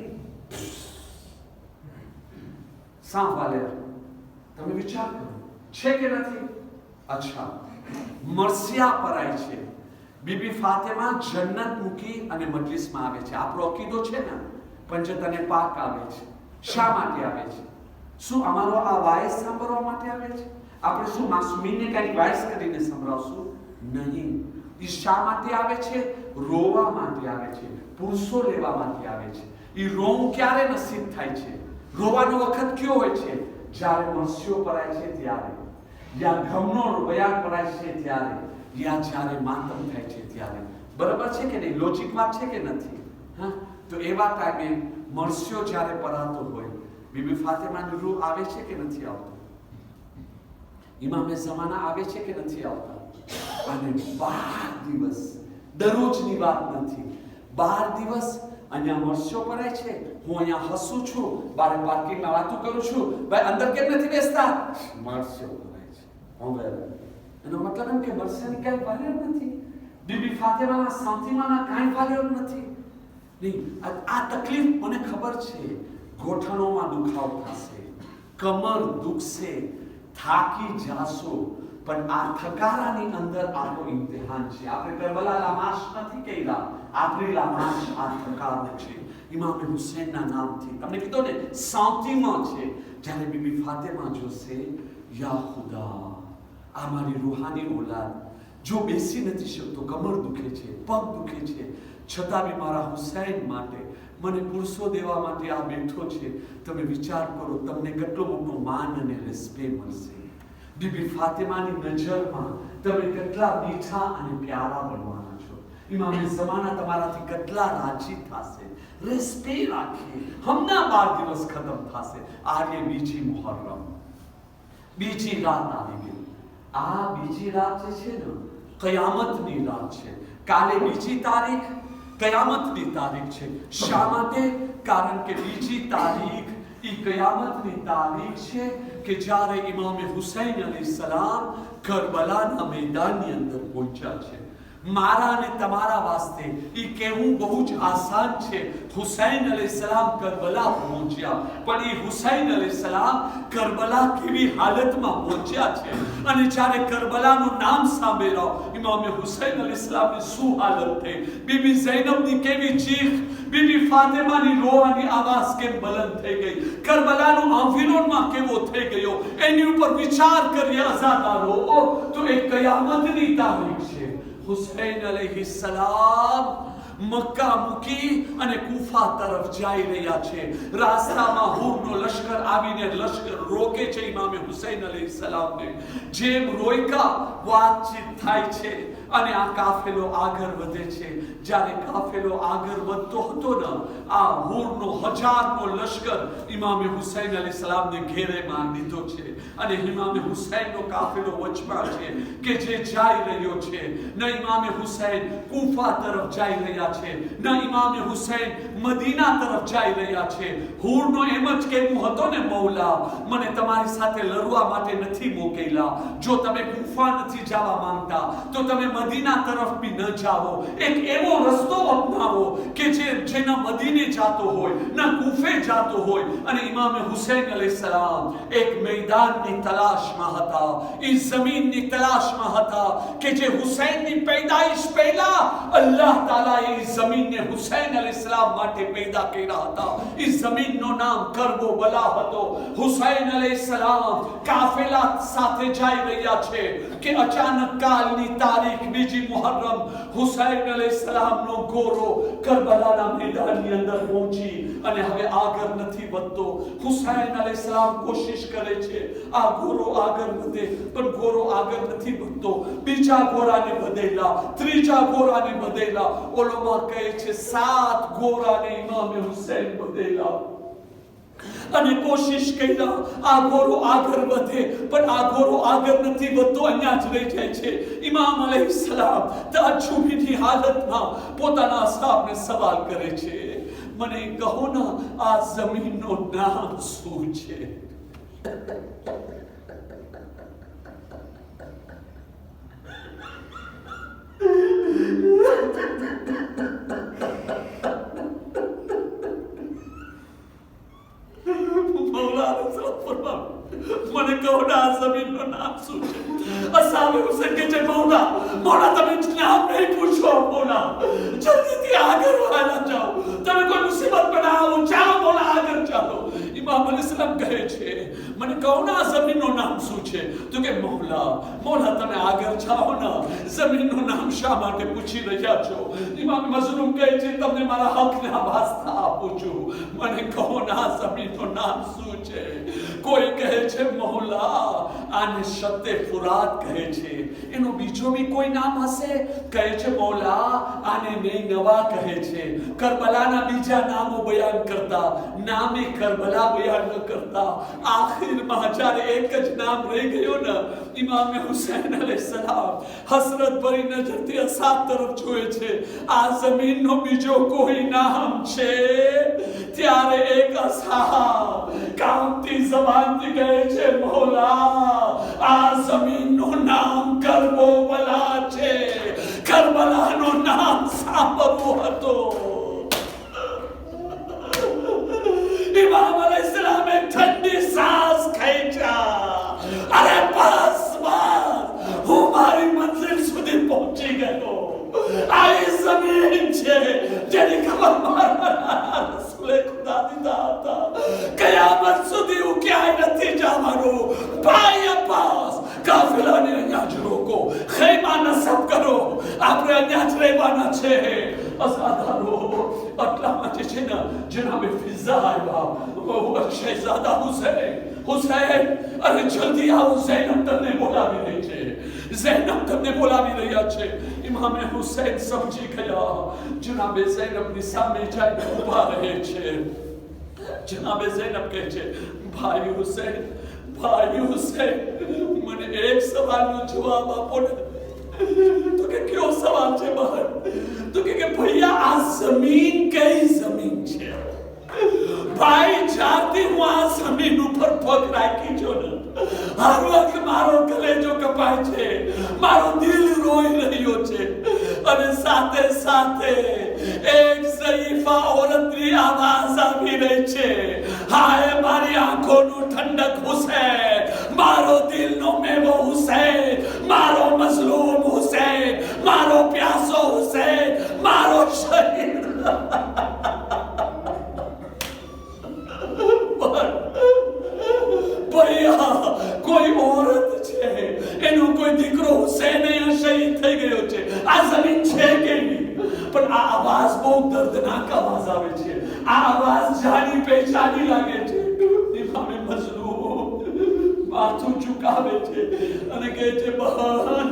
सांप वाले. તમે વિચાર કરો, છે કે નથી? અચ્છા, મરસિયા પરાય છે. બીબી ફાતિમા જન્નત મૂકી અને મજલિસમાં આવે છે. આપણો અકીદો છે ને, પંચતને પાક આવે છે. શા માટે આવે છે? શું અમારો આ વાયસ સાંભળવા માટે આવે છે? આપણે શું માસૂમીને કઈ વાયસ કરીને સંભળાવશું? નહીં. એ શા માટે આવે છે? રોવા માટે આવે છે, પુરુષો લેવા માટે આવે છે. એ રોવું ક્યારે નસીબ થાય છે? રોવાનો વખત કયો હોય છે? જ્યારે મરસ્યો પરાય છે ત્યારે, યા ગમનો બયાન પરાય છે ત્યારે, યા જ્યારે માતમ થાય છે ત્યારે. બરાબર છે કે નહીં? લોજિક વાત છે કે નથી? હા, તો એવા ટાઈમે મરસ્યો જ્યારે પરાતો હોય, બીબી ફાતિમાની રૂહ આવે છે કે નથી આવતો? ઇમામે ઝમાના આવે છે કે નથી આવતા? અને 12 દિવસ, દરરોજની વાત નથી, 12 દિવસ અહીંયા મરસ્યો પરાય છે. હું અહીંયા હસું છું, બારે પાર્કિંગમાં વાતો કરું છું, ભાઈ અંદર કેમ નથી બેસતા? મરસ્યો પરાય છે. એનો મતલબ એમ કે મરસ્યાની કઈ વેલ્યુ નથી. બીબી ફાતિમાના સાંતીમાના કાંઈ વેલ્યુ નથી. નહીં, આ તકલીફ મને ખબર છે. ઘોઠણોમાં દુખાવો થશે, કમર દુખશે, થાકી જાશો, પણ આ થકારાની અંદર આપણો ઇમ્તિહાન છે. આપણે કરબલા લામાશ નથી કહેલા, આપણી લામાશ આ થકારો છે. ઇમામ હુસૈનના નામથી તમને કીધું ને, સાંતીમાં છે. જ્યારે બીબી ફાતિમા જોશે યા ખુદા, આ મારી રૂહાની ઓલાદ જો બેસી નથી શકતો, કમર દુખે છે, પગ દુખે છે, છતાં બી મારા હુસૈન માટે મને પુરસો દેવા માટે આ બેઠો છે. તમે વિચાર કરો તમને કેટલો મોટો માન અને રિસ્પેક્ટ મળશે. બીબી ફાતિમાની નજરમાં તમે કેટલા મીઠા અને પ્યારા બનવાના છો. ઇમામે ઝમાના તમારાથી કેટલા રાજી થશે, રિસ્પેક્ટ રાખી. હમણાં 12 દિવસ ખતમ થશે. આજે બીજી મુહર્રમ, બીજી રાત આવી ગઈ. આ બીજી રાત જે છે ને કયામતની રાત છે. કાલે બીજી તારીખ કયામતની તારીખ છે. શા માટે? કારણ કે બીજી તારીખ એ કયામતની તારીખ છે કે જ્યારે ઇમામે હુસૈન અલૈહિસ્સલામ કરબલાના મેદાનની અંદર પહોંચ્યા છે. મારા અને તમારા વાસ્તે એ કહેવું બહુ જ આસાન છે. હુસૈન અલૈહિસ્સલામ કરબલા પહોંચ્યા, પણ એ હુસૈન અલૈહિસ્સલામ કરબલા કેવી હાલતમાં પહોંચ્યા છે અને જ્યારે કરબલાનું નામ સાંભળ્યો ઇમામે હુસૈન અલૈહિસ્સલામની શું હાલત થઈ, બીબી ઝૈનબની કેવી ચીખ, બીબી ફાતિમાની રોવાની આવાજ કેમ બલંદ થઈ ગઈ, કરબલાનો આંદોલનમાં કેવો થઈ ગયો, એની ઉપર વિચાર કરી આઝાદારો. તો એ કયામતની તારીખ છે. હુસૈન અલૈહિસ્સલામ મક્કા મૂકી અને કૂફા તરફ જઈ રહ્યા છે. રાસ્તામાં હુરનો લશ્કર આવીને લશ્કર રોકે છે ઇમામે હુસૈન અલૈહિસ્સલામને. જેમ રોયકા વાતચીત થાય છે અને આ કાફેલો આગળ વધે છે. જ્યારે કાફેલો આગળ વધતો હતો ને આ હુરનો હજારનો લશ્કર ઇમામે હુસૈન અલૈહિસ્સલામને ઘેરે માં લીધો છે અને ઇમામે હુસૈનનો કાફેલો વચમાં છે કે જે જઈ રહ્યો છે. ન ઇમામે હુસૈન કૂફા તરફ જઈ રહ્યા છે, ન ઇમામે હુસૈન મદીના તરફ જઈ રહ્યા છે. હુરનો એમ જ કહેવું હતો ને, મૌલા મને તમારી સાથે લડવા માટે નથી મોકલ્યા. જો તમે કૂફા નથી જવા માંગતા તો તમે મદીના તરફ બી ન જાઓ. એક એવો રસ્તો અપનાવો કે જેના મદીને જાતો હોય, ના કૂફે જાતો હોય. અને ઇમામે હુસૈન અલૈહિસ્સલામ એક મેદાનની તલાશમાં હતા, એ જમીનની તલાશમાં હતા કે જે હુસૈનની पैदाइश पहला अल्लाह ताला इस जमीन ने हुसैन अलैहिस्सलाम माटे पैदा કર્યા હતા. इस जमीन નો નામ કરબલા હતો. હુસૈન अलैहिस्सलाम કાફેલા સાથે જઈ રહ્યા છે કે અચાનક કાલની તારીખ બીજી મુહર્રમ હુસૈન अलैहिस्सलाम નો ગોરો કરબલાના મેદાનની અંદર પહોંચી અને હવે આગળ નથી વધતો. હુસૈન अलैहिस्सलाम કોશિશ કરે છે આ ગોરો આગળ વધે, પણ ગોરો આગળ નથી વધતો. બીજા ગોરાને બદલ્યા, ત્રીજા ગોરાને બદલ્યા. ઓલોમાં કહે છે 7 ગોરાને ઇમામે હુસૈન બદલ્યા અને કોશિશ કર્યા આ ગોરો આગળ વધે, પણ આ ગોરો આગળ નથી વધતો, અહીંયા જ રહી જાય છે. ઇમામ અલૈહિસ્સલામ તાજુબીની હાલતમાં પોતાના અસહાબને સવાલ કરે છે, મને કહો ના આ જમીનનો નામ શું છે? મને કહો ના આ જમીનનું નામ શું છે? અસાબે હુસૈન કે છે મૌલા મૌલા તમે નામ નહીં પૂછો, મૌલા જલ્દીથી આગળ વળાના જાઓ, તમે કોઈ મુસીબત બનાવો, જાઓ મૌલા આગળ ચાલો. ઇમામ અલૈહિસ્સલામ કહે છે મને કહો ના આ જમીનનું નામ શું છે? તો કે મૌલા તમે આગળ જાઓ ના, જમીનનું નામ શા માટે પૂછી રહ્યા છો? ઇમામ મઝલૂમ કહે છે તમને મારા હકના વાસ્તા આપું છું, મને કહો ના આ જમીનનું નામ શું છે? કોઈ કહે છે મૌલા આને શતે ફુરાત કહે છે, એનો બીજો બી કોઈ નામ હશે? કહે છે મૌલા આને નૈનવા કહે છે. કરબલાના બીજા નામો બયાન કરતા, નામે કરબલા બયાન ન કરતા. આખિરમાં જ્યારે એક જ નામ રહી ગયો ને, ઇમામે હુસૈન અલૈહિસ્સલામ હસરત ભરી નજરથી અસાબ તરફ જોવે છે. આ જમીનનો બીજો કોઈ નામ છે? ત્યારે એક અસાબ કામતી જબાનથી કહે છે મૌલા આ જમીનનું નામ કરબલા છે. કરબલાનું નામ સાંભળવું હતું. ઇમામ અલૈહિસ્સલામ એક ઠંડી સાસ ખેંચા. અરે બસ હું મારી મંઝિલ સુધી પહોંચી ગયો. આ જમીન છે જેની ખબર મારા રસૂલે ખુદા દીધા હતા. કયામત સુધી હું ક્યાંય નથી જવાનું. ભાઈ છે અસાધારો આટલામાં જે છે ને જનાબે ફિઝા આવ્યા શહેજાદા હુસૈન અરે જલ્દી આવો ઝૈનબ તમને બોલાવી રહી છે ઝૈનબ તમને બોલાવી રહ્યા છે ઇમામે હુસૈન સમજી ગયા જનાબે ઝૈનબની સામે જઈને ઊભા રહે છે જનાબે ઝૈનબ કહે છે ભાઈ હુસૈન મને એક સવાલનો જવાબ આપો ને तो क्यों सवाल छे बहन तो के भैया आ जमीन कई जमीन छे भाई जाती हूँ आ जमीन ऊपर पग राखी छो ने हर वक्त मारो कलेजो कपाय छे मारो दिल रोई रह्यो छे અને સાથે સાથે એક ઝઈફા औरतની આવાજ આવી રહી છે હાય મારી આંખોનું ઠંડક હુસૈન મારો દિલનો મેવો હુસૈન મારો મઝલૂમ હુસૈન મારો પ્યાસો હુસૈન મારો શહીદ ભૈયા કોઈ औरत છે એનો કોઈ દીકરો હુસૈન અહીંયા શહીદ થઈ ગયો છે આ જમીન છે કે નહીં પણ આ આવાજ બહુ દર્દનાક આવાજ આવે છે આ આવાજ જાણી પહેચાની લાગે છે ઇમામે મઝલૂમ માથું ઝુકાવે છે અને કહે છે બહન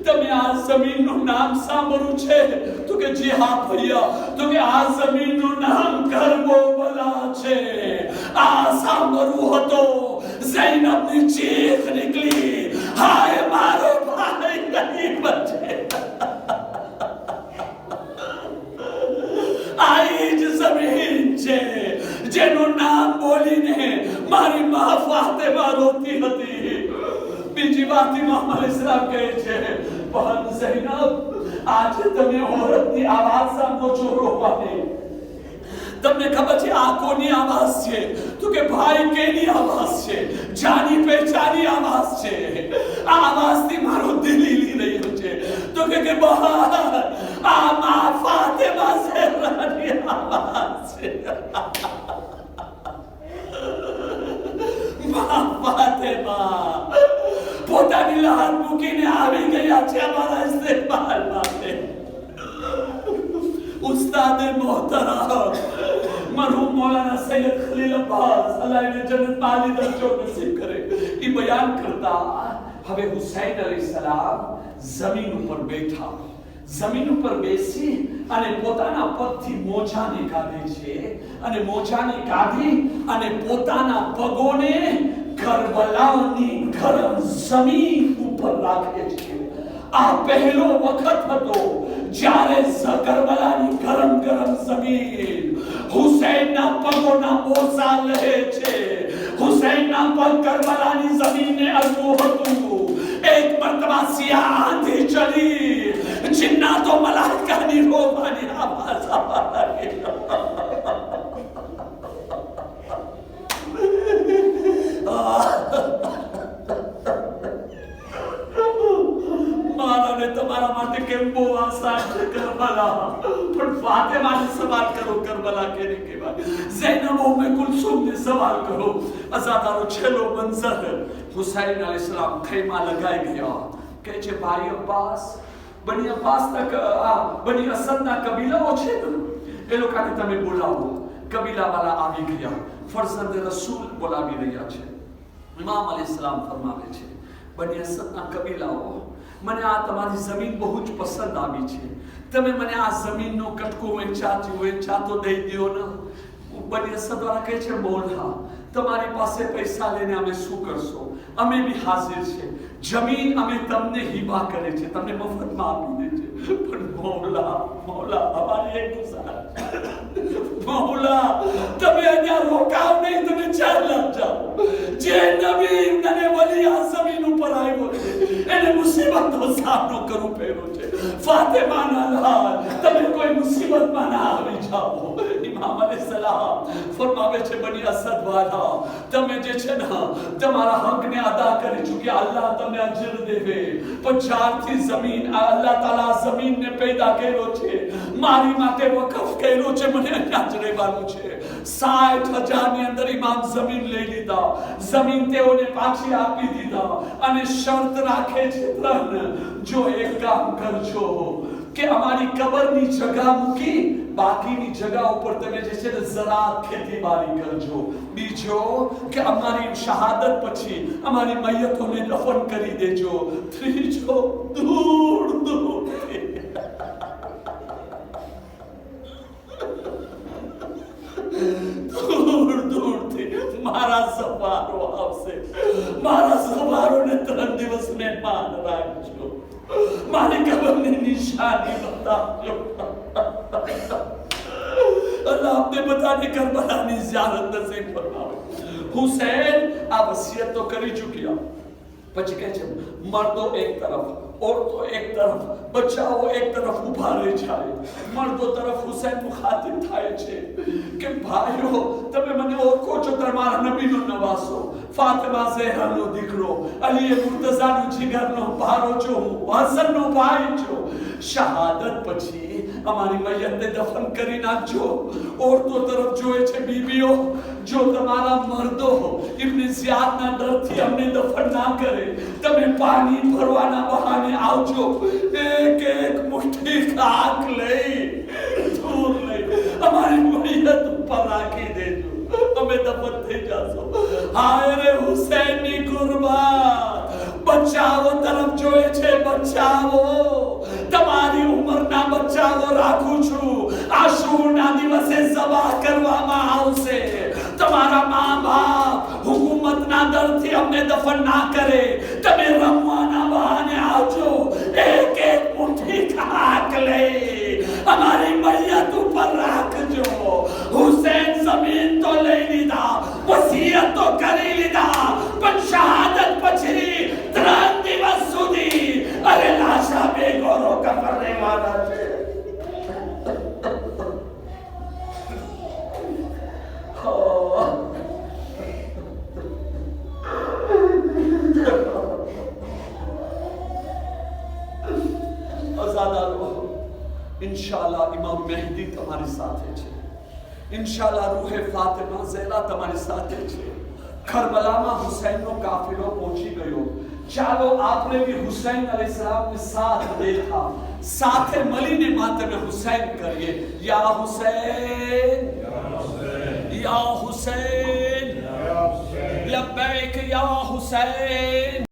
તમે આ જમીનનું નામ સાંભળ્યું છે તો કે જી હા ભૈયા તો કે આ જમીનનું નામ કરબલા છે આ સાંભળ્યું હતો ઝૈનબની ચીખ નીકળી હાય મારો ભાઈ નહીં બચે आई ज जमीन छे जेनु नाम बोलीने मारी मां फातिमा रोती हती बीजी बात इमाम अलैहिस्सलाम कहे छे बहन ज़ैनब आज तमे औरतनी आवाज सांभळो છો રોવાની તમને ખબર છે આ કોની આવાજ છે તો કે ભાઈ કેની આવાજ છે જાની પહેચાની આવાજ છે આ આવાજથી મારો દિલ હિલી રહ્યો છે તો કે બહાર આ મા ફાતિમા ઝહરાની આવાજ છે મા ફાતિમા પોતાની લાન મૂકીને આવી ગયા છે અમારા ઇસ્તેમાલ માટે उस्ताद मोहतरम मरहूम मौलाना सैयद खलील अब्बास अल्लाह ने जन्नत माली दर्जो नसीब करे ये बयान करता હવે હુસૈન અલૈહિસ્સલામ જમીન ઉપર બેઠા જમીન ઉપર બેસી અને પોતાના પગથી મોજાને કાઢે છે અને મોજાને કાઢી અને પોતાના પગોને કરબલાની ગરમ જમીન ઉપર રાખે છે આ પહેલો વખત હતો જ્યારે કરબલાની ગરમ ગરમ જમીન હુસૈનના પગોના બોસા રહે છે હુસૈનના પગ કરબલાની જમીનને અડવું હતું એક મરતબા સિયા આંધી ચલી જિન્નાતો મલાઈકાની રોવાની આવાજ આવવા લાગી મારાને તમારા માટે કેમ બહુ આસાન છે કરબલા પણ ફાતિમાને સવાલ કરો કરબલા કેને કહેવાય ઝૈનબ ઉમ્મે કુલસુમને સવાલ કરો અઝાદારો છેલ્લો મંઝર હુસૈન અલૈહિસ્સલામ ખૈમા લગાઈ ગયા કહે છે ભાઈ અબ્બાસ બની અબ્બાસ તક બની અસદના કબીલાઓ છે ને એ લોકોને તમે બોલાવો કબીલાવાળા આવી ગયા ફરઝંદ રસૂલ બોલાવી રહ્યા છે ઇમામ અલૈહિસ્સલામ ફરમાવે છે બની અસદના કબીલાઓ મને આ તમારી જમીન બહુ જ પસંદ આવી છે તમે મને આ જમીનનો કટકો વેચાતો દઈ દો ને બની અસદવાળા કહે છે મોલા તમારી પાસે પૈસા લઈને અમે શું કરશો અમે બી હાજર છે જમીન અમે તમને હિબા કરે છે તમને મફતમાં આપી દે છે પણ મૌલા અમારી એક ગુજાર મૌલા તમે અહીંયા રોકાવ નહીં તમે ચાલ્યા જાઓ જે નબી અને વલી આ જમીન ઉપર આવ્યો છે એને મુસીબતનો સામનો કરવો પડ્યો છે ફાતિમાના લાલ તમે કોઈ મુસીબતમાં ના આવી જાઓ ઇમામ અલૈહિસ્સલામ ફરમાવે છે બની અસદ વાળા તમે જે છે ને તમારા હકને અદા કરી ચૂક્યા અલ્લાહ તમને અજર દેવે પણ જ્યારથી જમીન અલ્લાહ તાલા જમીનને પેદા કર્યો છે મારી માટે વકફ કર્યો છે મને અહીંયા જ રહેવાનું છે 60,000 ની અંદર ઇમામ જમીન લઈ લીધા જમીન તેઓને પાછી આપી દીધા અને શરત રાખે છે ત્રણ જો એક કામ કરજો કે અમારી કબરની જગા મૂકી બાકીની જગા ઉપર તમે જે છે ને ઝરાત ખેતીબારી કરજો. બીજો કે અમારી શહાદત પછી અમારી મૈયતોને દફન કરી દેજો. ત્રીજો દૂર દૂર दूर दूर थी मारा सवारो आवसे. मारा सवारोने 3 દિવસ મહેમાન રાખજો. મારી કબરની નિશાની બતાવજો. अल्लाह आपने बताने करबलानी ज़ियारत नसीब फरमाओ. हुसैन आ वसीयत तो करी चुकिया. પછી કહે છે મર્દો એક તરફ औरतों एक तरफ बच्चाओ एक तरफ उभा रही जाए. मर्दों तरफ हुसैन मुखातिब થાય છે કે ભાઈઓ તમે મને ઓળખો છો તમારા નબીનો નવાસો ફાતિમા ઝહરાનો દીકરો અલી મુર્તઝાનો જીગરનો ભારો છો હસનનો ભાઈ છો. શહાદત પછી અમારી મૈયતને દફન કરી નાખજો. औरतों तरफ જોએ છે બીબીઓ જો તમારા મર્દો ઇબ્ન ઝિયાદના ડરથી અમને દફન ના કરે તમે પાણી ભરવાના બહાને આવજો. એક એક મુઠ્ઠી ખાક લઈ दूर લઈ અમારી મૈયત ઉપર રાખી દેજો. અમે દફન થઈ જાશો. હાય રે હુસૈનની કુરબાન. બચાવો તરફ જોએ છે બચાવો. તમારી ઉંમરના બચાવો રાખું છું. આશુરના દિવસે ઝબા કરવામાં આવશે. તમારા મા બાપ હુકુમતના ડરથી અમને દફન ના કરે તમે રમવાના બહાને આવજો. એક એક મુઠ્ઠી ખાક લઈ અમારી મૈયત ઉપર રાખજો. હુસૈન જમીન તો લઈ લીધા વસિયત તો કરી લીધા પણ શહાદત પછી 3 દિવસ સુધી અરે લાશા બેગોરો કફન રહેવાના છે. इंशाअल्लाह इमाम मेहदी तुम्हारी साथे छे. इंशाअल्लाह रूहे फातिमा ज़हरा तुम्हारी साथे छे. करबलाમાં હુસૈનનો કાફિલો પહોંચી ગયો. ચાલો આપણે भी હુસૈન अलैहिस्सलाम ने साथ देखा साथे મળીને માતમે હુસૈન કરીએ. या हुसैन या हुसैन लब्बैक या हुसैन